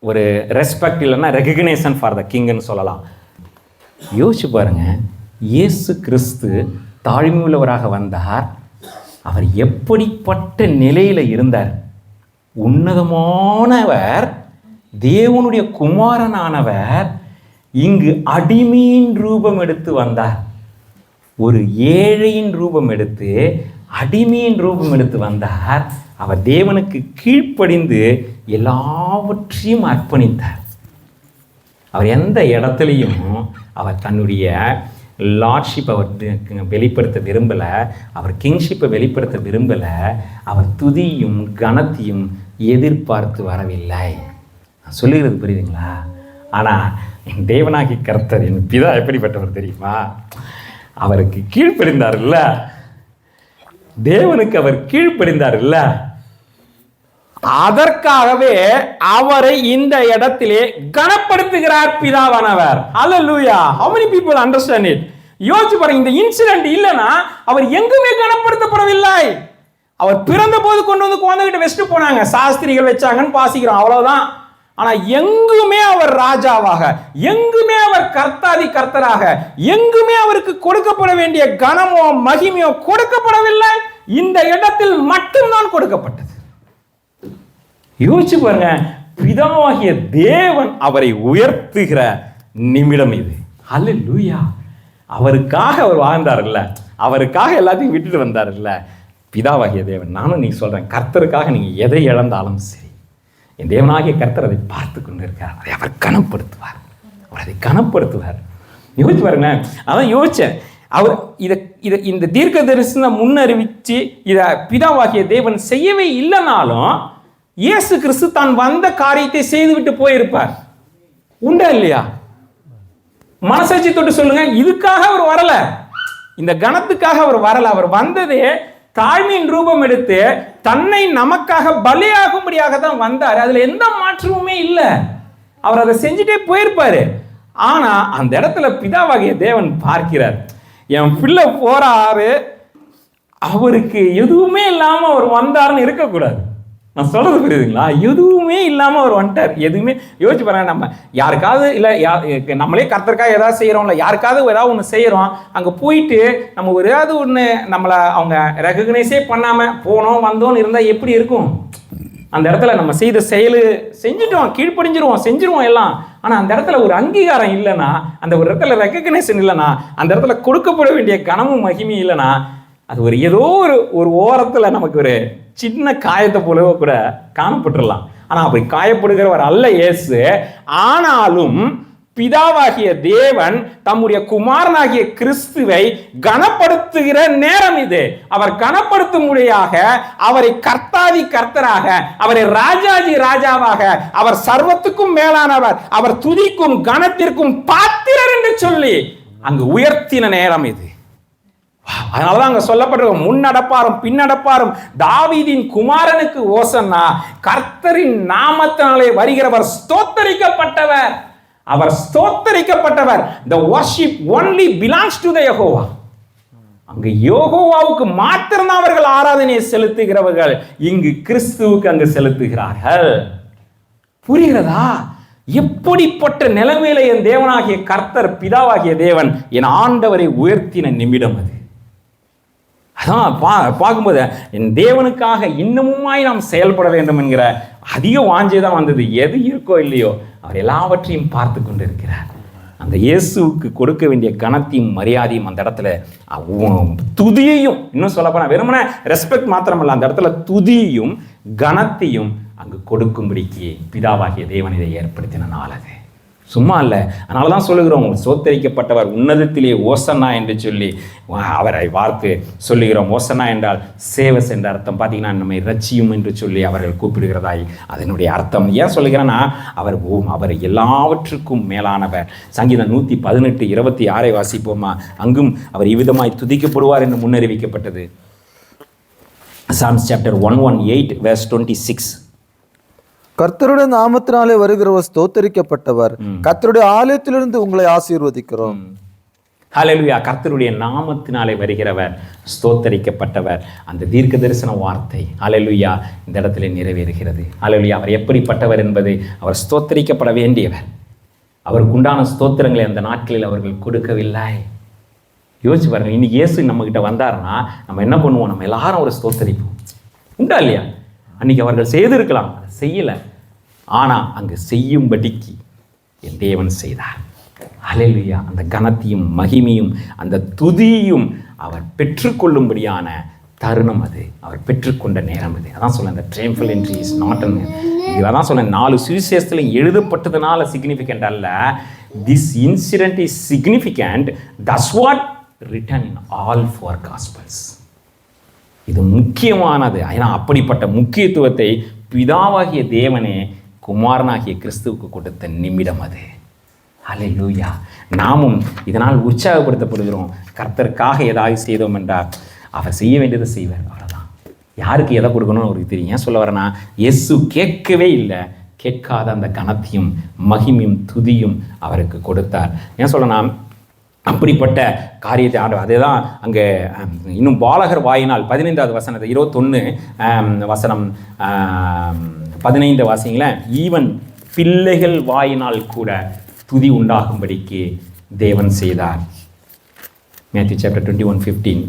ஒரு ரெஸ்பெக்ட், இல்லைன்னா ரெகக்னேஷன் ஃபார் த கிங்னு சொல்லலாம். யோசிச்சு பாருங்க, இயேசு கிறிஸ்து தாழ்மை உள்ளவராக வந்தார். அவர் எப்படிப்பட்ட நிலையில் இருந்தார்? உன்னதமானவர், தேவனுடைய குமாரனானவர் இங்கு அடிமையின் ரூபம் எடுத்து வந்தார். ஒரு ஏழையின் ரூபம் எடுத்து அடிமையின் ரூபம் எடுத்து வந்தார். அவர் தேவனுக்கு கீழ்ப்படிந்து எல்லாவற்றையும் அர்ப்பணித்தார். அவர் எந்த இடத்துலையும் அவர் தன்னுடைய லார்ட்ஷிப் அவர் வெளிப்படுத்த விரும்பலை, அவர் கிங்ஷிப்பை வெளிப்படுத்த விரும்பலை, அவர் துதியும் கனத்தையும் எதிர்பார்த்து வரவில்லை. நான் சொல்லுகிறது புரியுதுங்களா? ஆனால் என் தேவனாகி கர்த்தர், என் பிதா எப்படிப்பட்டவர் தெரியுமா? அவருக்கு கீழ்ப்படிந்தார் இல்ல, தேவனுக்கு அவர் கீழ்ப்படிந்தார் இல்ல, அதற்காகவே அவரை இந்த இடத்திலே கனப்படுத்துகிறார் பிதாவானவர். ஹல்லேலூயா. how many people understand it? யோசிச்சு பாருங்க, இந்த இன்சிடென்ட் இல்லைன்னா அவர் எங்குமே கனப்படுத்தப்படவில்லை. அவர் பிறந்த போது கொண்டு வந்து குழந்தைகிட்ட வச்சுட்டு போனாங்க, சாஸ்திரிகள் வச்சாங்கன்னு பாசிக்கிறோம், அவ்வளவுதான். ஆனா எங்குமே அவர் ராஜாவாக, எங்குமே அவர் கர்த்தராக, எங்குமே அவருக்கு கொடுக்கப்பட வேண்டிய கனமோ மகிமையோ கொடுக்கப்படவில்லை. இந்த இடத்தில் மட்டும்தான் கொடுக்கப்பட்டது. யோசிச்சு பாருங்க, பிதாவாகிய தேவன் அவரை உயர்த்துகிற நிமிடம் இது. ஹல்லேலூயா. அவருக்காக அவர் வாழ்ந்தார் இல்ல, அவருக்காக எல்லாத்தையும் விட்டுட்டு வந்தார் இல்ல. பிதாவாகிய தேவன், நானும் நீங்க சொல்றேன், கர்த்தருக்காக நீங்க எதை இழந்தாலும் சரி, என் தேவனாகிய கர்த்தர் அதை பார்த்து கொண்டு இருக்கார். அதை அவர் கனப்படுத்துவார், அவர் அதை கனப்படுத்துவார். யோசிச்சு பாருங்க. அதான் யோசிச்சேன், அவர் இதை இந்த தீர்க்க தரிசனம் முன்னறிவிச்சு இதை பிதாவாகிய தேவன் செய்யவே இல்லைனாலும் இயேசு கிறிஸ்து தான் வந்த காரியத்தை செய்துவிட்டு போயிருப்பார். உண்டா இல்லையா? மனசாட்சி தொட்டு சொல்லுங்க. இதுக்காக அவர் வரல, இந்த கணத்துக்காக அவர் வரல. அவர் வந்ததே தாழ்மையின் ரூபம் எடுத்து தன்னை நமக்காக பலியாகும்படியாக தான் வந்தார். அதுல எந்த மாற்றமுமே இல்லை. அவர் அதை செஞ்சுட்டே போயிருப்பாரு. ஆனா அந்த இடத்துல பிதாவாகிய தேவன் பார்க்கிறார், என் பிள்ளை போறாரு, அவருக்கு எதுவுமே இல்லாம அவர் வந்தாருன்னு இருக்கக்கூடாது. நான் சொல்றது புரியுதுங்களா? எதுவுமே இல்லாம அவர் வந்துட்டார். எதுவுமே யோசிச்சு பாருங்க. நம்ம யாருக்காவது இல்லை, நம்மளே கர்த்தருக்காக ஏதாவது செய்யறோம்ல, யாருக்காவது ஏதாவது ஒன்று செய்யறோம், அங்க போயிட்டு நம்ம ஒரு ஏதாவது ஒன்று நம்மளை அவங்க ரெகக்னைஸே பண்ணாம போனோம் வந்தோன்னு இருந்தா எப்படி இருக்கும்? அந்த இடத்துல நம்ம செய்த செயல் செஞ்சுட்டோம், கீழ்ப்படிஞ்சிருவோம், செஞ்சிருவோம் எல்லாம். ஆனா அந்த இடத்துல ஒரு அங்கீகாரம் இல்லைன்னா, அந்த ஒரு இடத்துல ரெகக்னைசேஷன் இல்லைன்னா, அந்த இடத்துல கொடுக்கப்பட வேண்டிய கனமும் மகிமையும் இல்லைன்னா, அது ஒரு ஏதோ ஒரு ஓரத்துல நமக்கு ஒரு சின்ன காயத்தை போலவே கூட காணப்பட்டுடலாம். ஆனா அப்படி காயப்படுகிறவர் அல்ல இயேசு. ஆனாலும் பிதாவாகிய தேவன் தம்முடைய குமாரனாகிய கிறிஸ்துவை கனப்படுத்துகிற நேரம் இது. அவர் கனப்படுத்தும்படியாக அவரை கர்த்தாதி கர்த்தராக, அவரை ராஜாதி ராஜாவாக, அவர் சர்வத்துக்கும் மேலானவர், அவர் துதிக்கும் கனத்திற்கும் பாத்திரர் என்று சொல்லி அங்கு உயர்த்தின நேரம் இது. அதனாலதான் அங்க சொல்லப்பட்டிருக்க, முன்னடப்பாரும் பின்னடப்பாரும் தாவீதின் குமாரனுக்கு ஓசன்னா, கர்த்தரின் நாமத்தினாலே வருகிறவர் ஸ்தோத்தரிக்கப்பட்டவர், அவர் ஸ்தோத்தரிக்கப்பட்டவர். The worship only belongs to the Jehovah. அங்கு யெகோவாவுக்கு மாத்திரம்தான் அவர்கள் ஆராதனையை செலுத்துகிறவர்கள். இங்கு கிறிஸ்துவுக்கு அங்கு செலுத்துகிறார்கள். புரிகிறதா? எப்படிப்பட்ட நிலைமையில என் தேவனாகிய கர்த்தர் பிதாவாகிய தேவன் என் ஆண்டவரை உயர்த்தின நிமிடம் அது. அதான் பார்க்கும்போது என் தேவனுக்காக இன்னமுமாய் நாம் செயல்பட வேண்டும் என்கிற அதிக வாஞ்சை தான் வந்தது. எது இருக்கோ இல்லையோ அவர் எல்லாவற்றையும் பார்த்து கொண்டு இருக்கிறார். அந்த இயேசுவுக்கு கொடுக்க வேண்டிய கனத்தையும் மரியாதையும் அந்த இடத்துல துதியையும், இன்னும் சொல்லப்போனா வெறுமனே ரெஸ்பெக்ட் மாத்திரமல்ல, அந்த இடத்துல துதியையும் கனத்தையும் அங்கு கொடுக்கும்படிக்கு பிதாவாகிய தேவன் இதை ஏற்படுத்தின நாள் அது. சும்மா இல்லை. அதனால தான் சொல்லுகிறோம், சோத்தரிக்கப்பட்டவர் உன்னதத்திலே ஓசன்னா என்று சொல்லி அவரை வார்த்து சொல்லுகிறோம். ஓசன்னா என்றால் சேவஸ் என்ற அர்த்தம். பார்த்தீங்கன்னா நம்மை ரட்சியும் என்று சொல்லி அவர்கள் கூப்பிடுகிறதாய் அதனுடைய அர்த்தம். ஏன் சொல்லுகிறேன்னா, அவர் எல்லாவற்றுக்கும் மேலானவர். சங்கீதம் 118:26 வாசிப்போமா? அங்கும் அவர் இவ்விதமாய் துதிக்கப்படுவார் என்று முன்னறிவிக்கப்பட்டது. Psalms chapter 118 verse 26. கர்த்தருடைய நாமத்தினாலே வருகிறவர் ஸ்தோத்தரிக்கப்பட்டவர், கர்த்தருடைய ஆலயத்திலிருந்து உங்களை ஆசீர்வதிக்கிறோம். ஹல்லேலூயா. கர்த்தருடைய நாமத்தினாலே வருகிறவர் ஸ்தோத்தரிக்கப்பட்டவர். அந்த தீர்க்க தரிசன வார்த்தை ஹல்லேலூயா இந்த இடத்துல நிறைவேறுகிறது. ஹல்லேலூயா. அவர் எப்படிப்பட்டவர் என்பதை, அவர் ஸ்தோத்தரிக்கப்பட வேண்டியவர். அவருக்கு உண்டான ஸ்தோத்திரங்களை அந்த நாட்களில் அவர்கள் கொடுக்கவில்லை. யோசிச்சு பாருங்க, இன்னைக்கு இயேசு நம்ம கிட்ட வந்தாருன்னா நம்ம என்ன பண்ணுவோம்? நம்ம எல்லாரும் ஒரு ஸ்தோத்தரிப்போம். உண்டா இல்லையா? அன்னைக்கு அவர்கள் செய்திருக்கலாம், செய்யலை. ஆனால் அங்கு செய்யும்படிக்கு என் தேவன் செய்தார். ஹல்லேலூயா. அந்த கனத்தையும் மகிமையும் அந்த துதியும் அவர் பெற்றுக்கொள்ளும்படியான தருணம் அது. அவர் பெற்றுக்கொண்ட நேரம் அது. அதான் சொல்ல, இந்த ட்ரையம்ஃபல் என்ட்ரி இஸ் நாட் அன், இதான் சொல்ல, 4 சுவிசேஷத்தில் எழுதப்பட்டதுனால சிக்னிஃபிகண்ட் அல்ல. This incident is significant. That's what written in all 4 gospels. இது முக்கியமானது. ஏன்னா அப்படிப்பட்ட முக்கியத்துவத்தை பிதாவாகிய தேவனே குமாரனாகிய கிறிஸ்துவுக்கு கொடுத்த நிமிடம் அது. ஹல்லேலூயா. நாமும் இதனால் உற்சாகப்படுத்தப்படுகிறோம். கர்த்தருக்காக ஏதாவது செய்தோம் என்றால் அவர் செய்ய வேண்டியதை செய்வார். அவ்வளோதான். யாருக்கு எதை கொடுக்கணும்னு அவருக்கு தெரியும். ஏன் சொல்ல வரேன்னா, இயேசு கேட்கவே இல்லை, கேட்காத அந்த கனத்தையும் மகிமையும் துதியும் அவருக்கு கொடுத்தார். ஏன் சொல்லனா, அப்படிப்பட்ட காரியத்தை ஆண்டவர் அதே தான் அங்கே இன்னும் பாலகர் வாயினால் 15வது வசனத்தை 21 வசனம் 15 வாசிங்களேன். ஈவன் பிள்ளைகள் வாயினால் கூட துதி உண்டாகும்படிக்கு தேவன் செய்தார். Matthew chapter 21:15.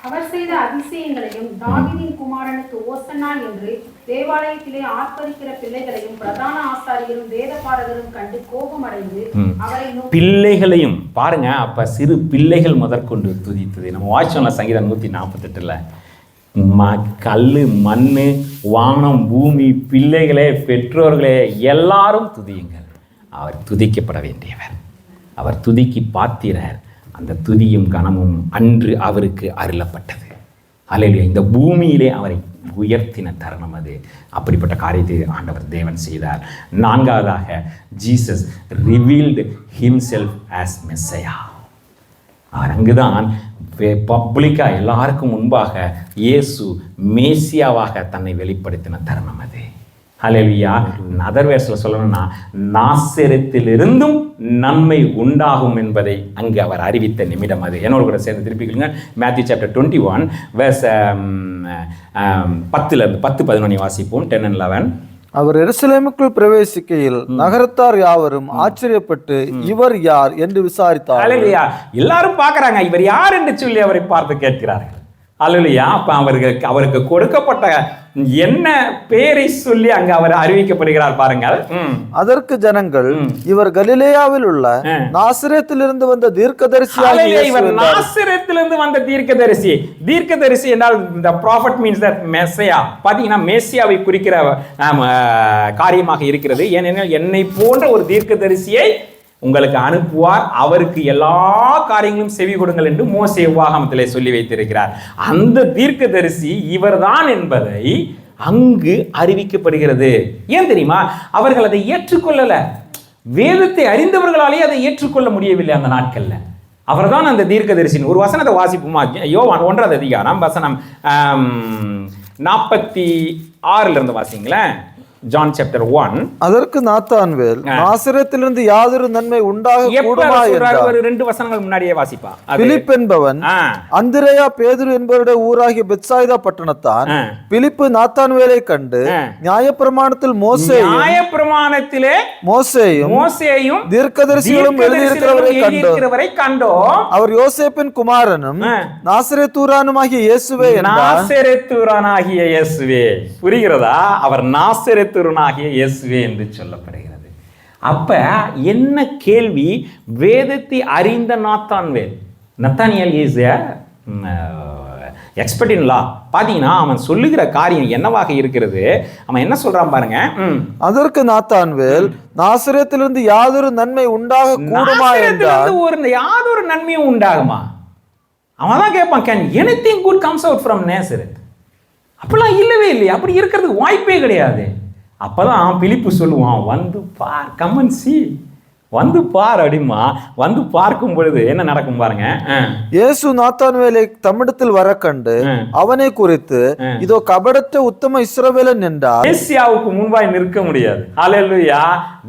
அவர் செய்த அதிசயங்களையும் தாவீதின் குமாரனுக்கு ஓசன்னா என்று தேவாலயத்திலே ஆர்ப்பரிக்கிற பிள்ளைகளையும் பிரதான ஆசாரியரும் வேதபாரகரும் கண்டு கோபமடைந்து அவரை பிள்ளைகளையும் பாருங்க. அப்ப சிறு பிள்ளைகள் முதற்கொண்டு துதித்தது. நம்ம வாய்ச்சோம்ல சங்கீதம் 148. கல்லு மண்ணு வானம் பூமி பிள்ளைகளே பெற்றோர்களே எல்லாரும் துதியுங்கள். அவர் துதிக்கப்பட வேண்டியவர். அவர் துதிக்கு பாத்திரர். அந்த துதியும் கனமும் அன்று அவருக்கு அருளப்பட்டது. அல்லேலூயா. இந்த பூமியிலே அவரை உயர்த்தின தருணம் அது. அப்படிப்பட்ட காரியத்தை ஆண்டவர் தேவன் செய்தார். நான்காவதாக, Jesus revealed himself as messiah. அவர் அங்குதான் பப்ளிக்காக எல்லாருக்கும் முன்பாக இயேசு மேசியாவாக தன்னை வெளிப்படுத்தின தருணம் அது. ஹல்லேலூயா. அதர் வேர்ஸ்ல சொல்லணும்னா, நாசரேத்திலிருந்தும் நன்மை உண்டாகும் என்பதை அங்கு அவர் அறிவித்த நிமிடம் அது. என்னோட கூட சேர்ந்து திருப்பிக்கலுங்க. மேத்யூ சாப்டர் 21 verse 10-11 வாசிப்போம். 10 and 11. அவர் எருசலேமுக்குள் பிரவேசிக்கையில் நகரத்தார் யாவரும் ஆச்சரியப்பட்டு இவர் யார் என்று விசாரித்தார். ஹல்லேலூயா. எல்லாரும் பார்க்கறாங்க, இவர் யார் என்று சொல்லி அவரை பார்த்து கேட்கிறார்கள். ஹல்லேலூயா. அப்ப அவருக்கு கொடுக்கப்பட்ட என்ன பெயரை சொல்லி அங்க அவர் அறிவிக்கப்படுகிறார் பாருங்கள். அதற்கு ஜனங்கள், இவர் கலிலேயாவில் உள்ள நாசரேத்திலிருந்து வந்த தீர்க்கதரிசியாகிய இவர் நாசரேத்திலிருந்து வந்த தீர்க்கதரிசி. தீர்க்கதரிசி என்றால் the prophet means that Messiah. பாத்தீங்கன்னா மேசியாவை குறிக்கிற காரியமாக இருக்கிறது. ஏனெனில் என்னை போன்ற ஒரு தீர்க்கதரிசியை உங்களுக்கு அனுப்புவார், அவருக்கு எல்லா காரியங்களும் செவி கொடுங்கள் என்று மோசே உபாகமத்திலே சொல்லி வைத்திருக்கிறார். அந்த தீர்க்கதரிசி இவர்தான் என்பதை அங்கு அறிவிக்கப்படுகிறது. ஏன் தெரியுமா? அவர்கள் அதை ஏற்றுக்கொள்ளல. வேதத்தை அறிந்தவர்களாலே அதை ஏற்றுக்கொள்ள முடியவில்லை அந்த நாட்கள்ல. அவர்தான் அந்த தீர்க்கதரிசி. ஒரு வசனத்தை வாசிப்புமா? யோவான் 1வது அதிகாரம் வசனம் 46 வாசிங்களேன். John chapter 1. அதற்கு நாத்தான்வேல், நாசரேத்திலிருந்து யாதொரு நன்மை உண்டாக கூடுமா என்றார். ஒரு 2 வசனங்கள் முன்னாடியே வாசிப்பா. பிலிப் என்பவன் அந்திரேயா பேதுரு என்பவருடைய ஊராகிய பெத்சாய்தா பட்டணத்தான். பிலிப்பு நாத்தான்வேலை கண்டு நியாயப்பிரமாணத்தில் மோசேயும் தீர்க்கதரிசிகளும் எழுதியிருக்கிறவரை கண்டோம். அவர் யோசேப்பின் குமாரனும் நாசரேத்தூரானுமாகிய இயேசுவே என்றார். நாசரேத்தூரானாகிய இயேசுவே. புரிகிறதா? அவர் நாசரேத் இயேசுவே என்று சொல்லப்படுகிறது. அப்ப என்ன கேள்வி? வேதத்தை அறிந்த நத்தானியேல் இஸ் எக்ஸ்பர்ட் இன் லா. பாத்தீங்கன்னா அவன் சொல்லுகிற காரியம் என்னவாக இருக்கிறது? அவன் என்ன சொல்றான் பாருங்க. அதற்கு நாத்தான்வேல், நாசரேத்திலிருந்து யாதொரு நன்மை உண்டாக கூடுமா என்றார். யாதொரு நன்மையும் உண்டாகுமா? அவன் தான் கேட்பான், can anything good comes out from நேசரேத்? அப்படிலாம் இல்லவே இல்லையா? அப்படி இருக்கிறதுக்கு வாய்ப்பே கிடையாது. அப்பதான் பிலிப்பு சொல்லுவான், வந்து பார், கம்மன் சி, வந்து பார் அப்படிமா. வந்து பார்க்கும் பொழுது என்ன நடக்கும் பாருங்க. இயேசு நாத்தான்வேலை தம்மிடத்தில் வர கண்டு அவனை குறித்து, இதோ கபடற்ற உத்தம இஸ்ரவேலன் என்றார். மேசியாவுக்கு முன்பாய் நிற்க முடியாது. Hallelujah.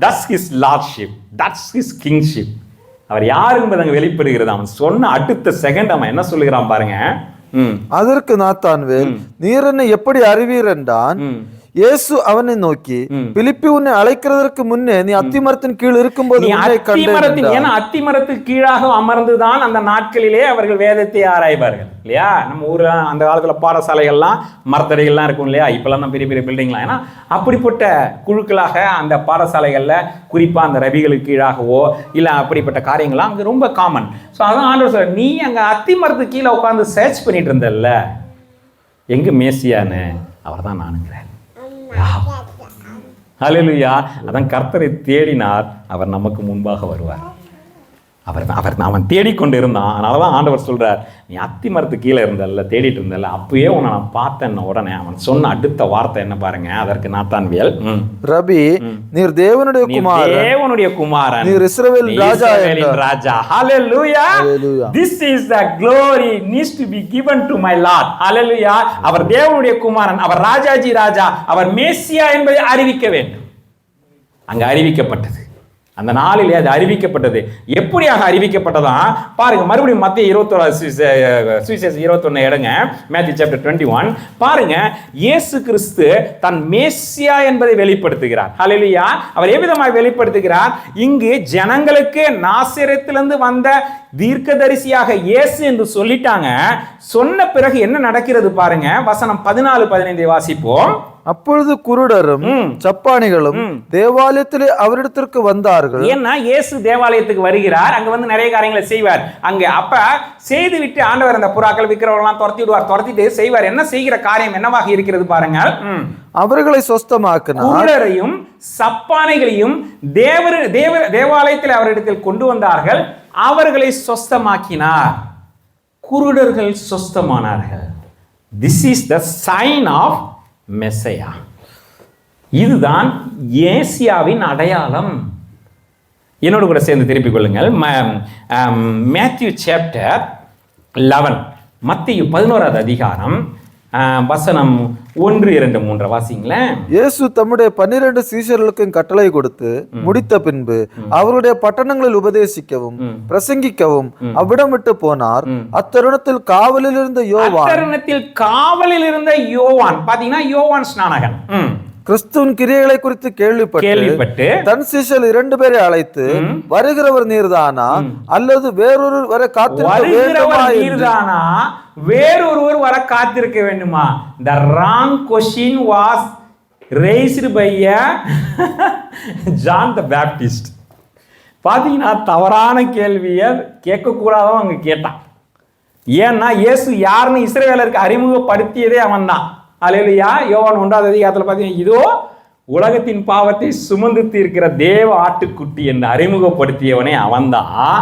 That's his lordship, that's his kingship. அவர் யார் என்பது அங்க வெளிப்படுகிறது. அவன் சொன்ன அடுத்த செகண்ட் அவன் என்ன சொல்லுகிறான் பாருங்க. அதற்கு நாத்தான்வேல், நீர் என்னை எப்படி அறிவீர் என்றான். இயேசு அவனை நோக்கி, பிலிப்பி உன்னை அழைக்கிறதற்கு முன்னே நீ அத்திமரத்தின் கீழ் இருக்கும்போது அத்திமரத்துக்கு கீழாக அமர்ந்துதான் அந்த நாட்களிலே அவர்கள் வேதத்தை ஆராய்வார்கள் இல்லையா? நம்ம ஊர்ல அந்த காலத்துல பாடசாலைகள்லாம் மரத்தடிகள்லாம் இருக்கும் இல்லையா? இப்பெல்லாம் தான் பெரிய பெரிய பில்டிங்லாம். ஏன்னா அப்படிப்பட்ட குழுக்களாக அந்த பாடசாலைகள்ல குறிப்பா அந்த ரவிகளுக்கு கீழாகவோ இல்ல அப்படிப்பட்ட காரியங்கள்லாம் அங்க ரொம்ப காமன். ஸோ அதான் ஆண்டவர் சொல்ற, நீ அங்க அத்திமரத்துக்கு கீழே உட்காந்து சர்ச் பண்ணிட்டு இருந்தல்ல, எங்க மேசியான்னு? அவர் தான் நானுங்கிறேன். ஹல்லேலூயா. அதான் கர்த்தரை தேடினார், அவர் நமக்கு முன்பாக வருவார். அவன் தேடிக்கொண்டு இருந்தான். அதனாலதான் ஆண்டவர் சொல்றார், நீ அத்தி மரத்து கீழே இருந்தல்ல, தேடிட்டு இருந்தல்ல, அப்பயே உன்னை நான் பார்த்தேன் உடனே. அவன் சொன்ன அடுத்த வார்த்தை என்ன பாருங்க. அதற்கு நாத்தான்வேல், ரபி, நீர் தேவனுடைய குமாரன், நீர் இஸ்ரவேலின் ராஜா. ஹல்லேலூயா. This is the glory needs to be given to my Lord. ஹல்லேலூயா. அவர் தேவனுடைய குமாரன், அவர் ராஜாஜி ராஜா, அவர் மேசியா என்பதை அறிவிக்க வேண்டும். அங்க அறிவிக்கப்பட்டது. அந்த நாளிலே அது அறிவிக்கப்பட்டது. எப்படியாக அறிவிக்கப்பட்டதா பாருங்க. மறுபடியும் மத்திய 21 எடுங்க. மேத்யூ சாப்டர் 21 பாருங்க. இயேசு கிறிஸ்து தன் மேசியா என்பதை வெளிப்படுத்துகிறார். ஹல்லேலூயா. அவர் எவ்விதமாக வெளிப்படுத்துகிறார்? இங்கு ஜனங்களுக்கு நாசரேத்திலிருந்து வந்த தீர்க்கதரிசியாக இயேசு என்று சொல்லிட்டாங்க. சொன்ன பிறகு என்ன நடக்கிறது பாருங்க. வசனம் 14-15 வாசிப்போம். அப்பொழுது குருடரும் சப்பானிகளும் தேவாலயத்திலே அவரிடத்திற்கு வந்தார்கள். ஏன்னா இயேசு தேவாலயத்துக்கு வருகிறார், அங்க வந்து நிறைய காரியங்களை செய்வார். அங்க அப்ப செய்து விட்டு ஆண்டவர் அந்த புறாக்கள் விற்கிறவர்களாம் துரத்தி விடுவார். துரத்திட்டு செய்வார். என்ன செய்கிற காரியம் என்னவாக இருக்கிறது பாருங்க. அவர்களை சொஸ்தமாக்கினார். குருடரையும் சப்பானைகளையும் தேவாலயத்தில் அவரிடத்தில் கொண்டு வந்தார்கள். அவர்களை சொஸ்தமாக்கினார். குருடர்கள் சொஸ்தமானார்கள். This is the sign of messiah. இதுதான் ஏசியாவின் அடையாளம். என்னோடு கூட சேர்ந்து திருப்பிக் கொள்ளுங்கள். மேத்யூ சாப்டர் 11, மத்தேயு 11வது அதிகாரம், வசனம் 1, 2, 3 வாசிங்களேன். இயேசு தம்முடைய 12 சீஷர்களுக்கும் கட்டளை கொடுத்து முடித்த பின்பு அவருடைய பட்டணங்களில் உபதேசிக்கவும் பிரசங்கிக்கவும் அவ்விடம் விட்டு போனார். அத்தருணத்தில் காவலில் இருந்த யோவான் பாத்தீங்கன்னா யோவான் ஸ்நானகன் கிறிஸ்துவின் கிரியைகளை குறித்து கேள்விப்பட்டு தன் சீஷர்கள் 2 பேரை அழைத்து, வருகிறவர் நீர்தானா அல்லது வேறொருவர் வர காத்திருக்க வேண்டுமா? The wrong question was raised by John the Baptist. பாத்தீங்கன்னா தவறான கேள்வியை கேட்கக்கூடாதவன் அங்க கேட்டான். ஏன்னா இயேசு யாருன்னு இஸ்ரவேலருக்கு அறிமுகப்படுத்தியதே அவன் தான். அல்லேலூயா. யோவான் 1வது அதிகாரத்தில் பார்த்தீங்கன்னா, இதோ உலகத்தின் பாவத்தை சுமந்து தீர்க்கிற தேவ ஆட்டுக்குட்டி என்று அறிமுகப்படுத்தியவனே அவன்தான்.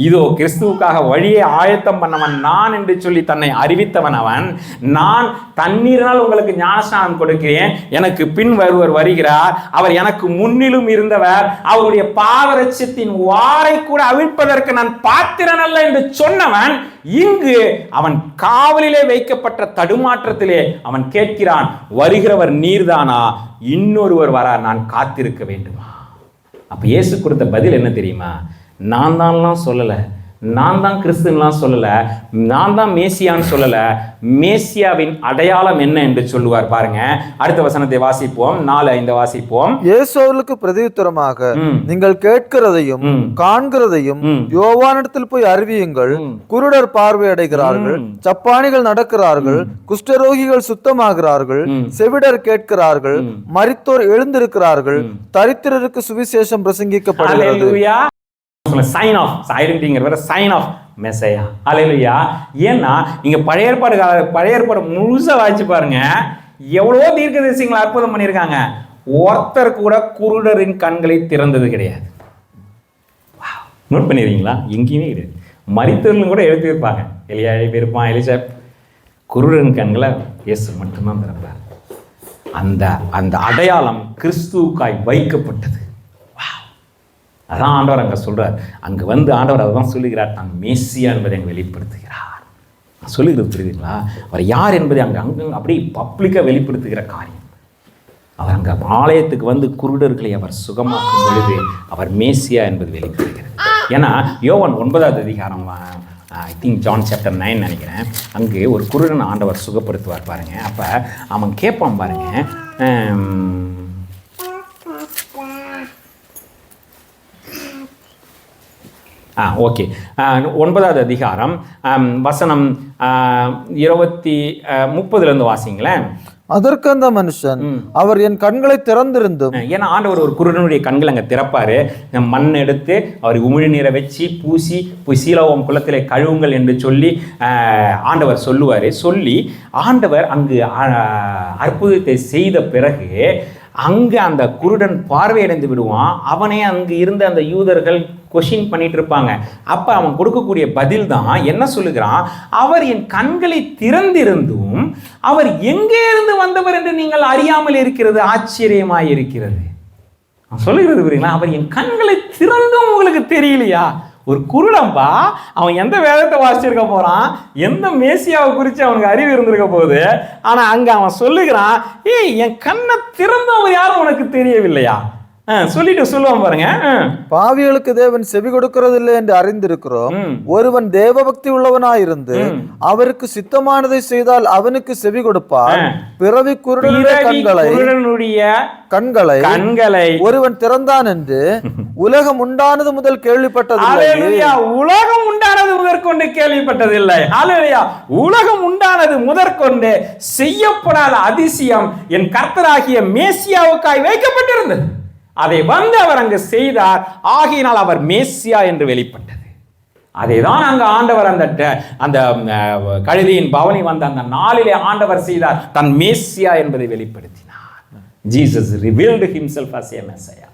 இதோ கிறிஸ்துவுக்காக வழியை ஆயத்தம் பண்ணவன் நான் என்று சொல்லி தன்னை அறிவித்தவன் அவன். நான் தண்ணீரினால் உங்களுக்கு ஞானஸ்நானம் கொடுக்கிறேன், எனக்கு பின் வருவர் வருகிறார், அவர் எனக்கு முன்னிலும் இருந்தவர், அவருடைய பாதரட்சத்தின் வாரை கூட அவிழ்ப்பதற்கு நான் பாத்திரன் அல்ல என்று சொன்னவன் இங்கு அவன் காவலிலே வைக்கப்பட்ட தடுமாற்றத்திலே அவன் கேட்கிறான், வருகிறவர் நீர்தானா, இன்னொருவர் வர நான் காத்திருக்க வேண்டுமா? அப்ப இயேசு கொடுத்த பதில் என்ன தெரியுமா? நான் தான்லாம் சொல்லலை, நான் தான் கிறிஸ்துலாம் சொல்லலை, நான் தான் மேசியான்னு சொல்லலை. மேசியாவின் அடையாளம் என்ன என்று சொல்லுவார் பாருங்க. அடுத்த வசனத்தை வாசிப்போம். 4-5 வாசிப்போம். இயேசு அவர்களுக்கு பிரதியுத்தரமாக, நீங்கள் கேட்கிறதையும் காண்கிறதையும் யோவானிடத்தில் போய் அறிவியுங்கள். குருடர் பார்வை அடைகிறார்கள், சப்பானிகள் நடக்கிறார்கள், குஷ்டரோகிகள் சுத்தமாகிறார்கள், செவிடர் கேட்கிறார்கள், மரித்தோர் எழுந்திருக்கிறார்கள், தரித்திரருக்கு சுவிசேஷம் பிரசங்கிக்கப்படுகிறது. சைன் ஆஃப் ஐடென்டிட்டிங்கிற சைன் ஆஃப் மெசையா. அல்லேலூயா. ஏன்னா நீங்க பழைய ஏற்பாடு முழுசா வாசிச்சு பாருங்க, எவ்வளவோ தீர்க்கதரிசிகளை அற்புதம் பண்ணியிருக்காங்க. ஒருத்தர் கூட குருடரின் கண்களை திறந்தது கிடையாது. நோட் பண்ணிடுறீங்களா? எங்கேயுமே கிடையாது. மரித்தவர்களும் கூட எழுப்பியிருப்பாங்க. எலியா எழுப்பியிருப்பான், எலிசா. குருடரின் கண்களை இயேசு மட்டும்தான் திறப்பார். அந்த அடையாளம் கிறிஸ்துவுக்காய் வைக்கப்பட்டது. அதான் ஆண்டவர் அங்கே சொல்கிறார். அங்கே வந்து ஆண்டவர் அதை தான் சொல்லுகிறார், தான் மேசியா என்பதை அங்கே வெளிப்படுத்துகிறார். சொல்லுகிறது புரியுதுங்களா? அவர் யார் என்பதை அங்கே அப்படியே பப்ளிக்காக வெளிப்படுத்துகிற காரியம். அவர் அங்கே ஆலயத்துக்கு வந்து குருடர்களை அவர் சுகமாக்கும் பொழுது அவர் மேசியா என்பது வெளிப்படுகிறது. ஏன்னா யோவான் 9வது அதிகாரம், ஐ திங்க் ஜான் சாப்டர் 9 நினைக்கிறேன், அங்கே ஒரு குருடன் ஆண்டவர் சுகப்படுத்துவார் பாருங்க. அப்போ அவன் கேட்பான் பாருங்க, ஓகே, 9வது அதிகாரம் வசனம் 30 வாசிங்களேன். அதற்கு அந்த மனுஷன், அவர் என் கண்களை திறந்திருந்தும், ஏன்னா ஆண்டவர் ஒரு குருடனுடைய கண்கள் அங்கே திறப்பாரு. மண் எடுத்து அவர் உமிழ் நீரை வச்சு பூசி சீலோவாம் குளத்திலே கழுவுங்கள் என்று சொல்லி ஆண்டவர் சொல்லுவார். சொல்லி ஆண்டவர் அங்கு அற்புதத்தை செய்த பிறகு அங்கே அந்த குருடன் பார்வையடைந்து விடுவான். அவனே அங்கு இருந்த அந்த யூதர்கள் கொஷின் பண்ணிட்டு இருப்பாங்க. அப்போ அவன் கொடுக்கக்கூடிய பதில் தான் என்ன சொல்லுகிறான், அவர் என் கண்களை திறந்திருந்தும் அவர் எங்கே இருந்து வந்தவர் என்று நீங்கள் அறியாமல் இருக்கிறது ஆச்சரியமாய் இருக்கிறது. சொல்லுகிறது புரியுங்களா? அவர் என் கண்களை திறந்தும் உங்களுக்கு தெரியலையா? ஒரு குருடம்பா, அவன் எந்த வேதத்தை வாசிச்சிருக்க போறான், எந்த மேசியாவை குறித்து அவனுக்கு அறிவு இருந்திருக்க போகுது. ஆனா அங்க அவன் சொல்லுகிறான், ஏய் என் கண்ணை திறந்தவன் யாரும் உனக்கு தெரியவில்லையா? சொல்லிட்டு சொல்லுவான் பாருங்க, பாவிகளுக்கு தேவன் செவி கொடுக்கறதில்லை என்று அறிந்திருக்கிறோம். ஒருவன் தேவ பக்தி உள்ளவனாயிருந்து அவருக்கு சித்தமானதை செய்தால் அவனுக்கு செவி கொடுப்பார். பிறவி குருடனுடைய கண்களை ஒருவன் திறந்தான் என்று உலகம் உண்டானது முதல் கேள்விப்பட்டதில்லை. உலகம் உண்டானது முதற்கொண்டு கேள்விப்பட்டதில்லை. உலகம் உண்டானது முதற்கொண்டு செய்யப்படாத அதிசயம் என் கர்த்தராகிய மேசியாவுக்காய் வைக்கப்பட்டிருந்தது. அதை வந்து அவர் அங்கு செய்தார். ஆகையினால் அவர் மேசியா என்று வெளிப்பட்டது. அதை தான் அங்கு ஆண்டவர் அந்த கழுதையின் பவனி வந்த அந்த நாளிலே ஆண்டவர் செய்தார், தன் மேசியா என்பதை வெளிப்படுத்தினார். Jesus revealed himself as a Messiah.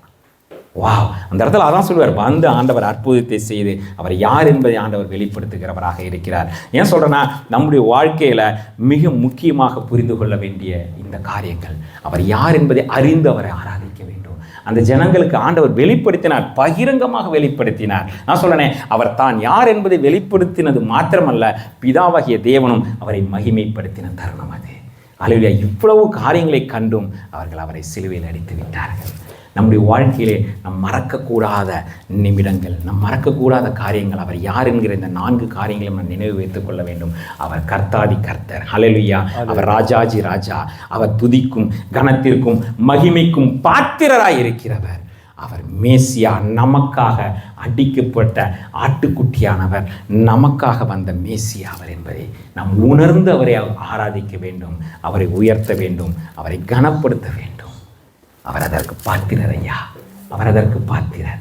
Wow, அந்த இடத்துல அதான் சொல்லுவார், வந்து ஆண்டவர் அற்புதத்தை செய்து அவர் யார் என்பதை ஆண்டவர் வெளிப்படுத்துகிறவராக இருக்கிறார். ஏன் சொல்கிறேன்னா, நம்முடைய வாழ்க்கையில் மிக முக்கியமாக புரிந்து கொள்ள வேண்டிய இந்த காரியங்கள், அவர் யார் என்பதை அறிந்து அவரை ஆராதிக்க வேண்டும். அந்த ஜனங்களுக்கு ஆண்டவர் வெளிப்படுத்தினார், பகிரங்கமாக வெளிப்படுத்தினார். நான் சொல்றேன், அவர் தான் யார் என்பதை வெளிப்படுத்தினது மாத்திரமல்ல, பிதாவாகிய தேவனும் அவரை மகிமைப்படுத்தின தருணம் அது. அல்லேலூயா. இவ்வளவு காரியங்களை கண்டும் அவர்கள் அவரை சிலுவையில் அடித்து விட்டார்கள். நம்முடைய வாழ்க்கையிலே நம் மறக்கக்கூடாத நிமிடங்கள், நம் மறக்கக்கூடாத காரியங்கள், அவர் யார் என்கிற இந்த 4 காரியங்களையும் நாம் நினைவு வைத்துக் கொள்ள வேண்டும். அவர் கர்த்தாதி கர்த்தர், ஹல்லேலூயா. அவர் ராஜாஜி ராஜா, அவர் துதிக்கும் கனத்திற்கும் மகிமைக்கும் பாத்திரராய் இருக்கிறவர். அவர் மேசியா, நமக்காக அடிக்கப்பட்ட ஆட்டுக்குட்டியானவர், நமக்காக வந்த மேசியா அவர் என்பதை நாம் உணர்ந்து அவரை ஆராதிக்க வேண்டும், அவரை உயர்த்த வேண்டும், அவரை கனப்படுத்த வேண்டும். அவர் அதற்கு பாத்திரர் ஐயா, அவர் அதற்கு பாத்திரர்.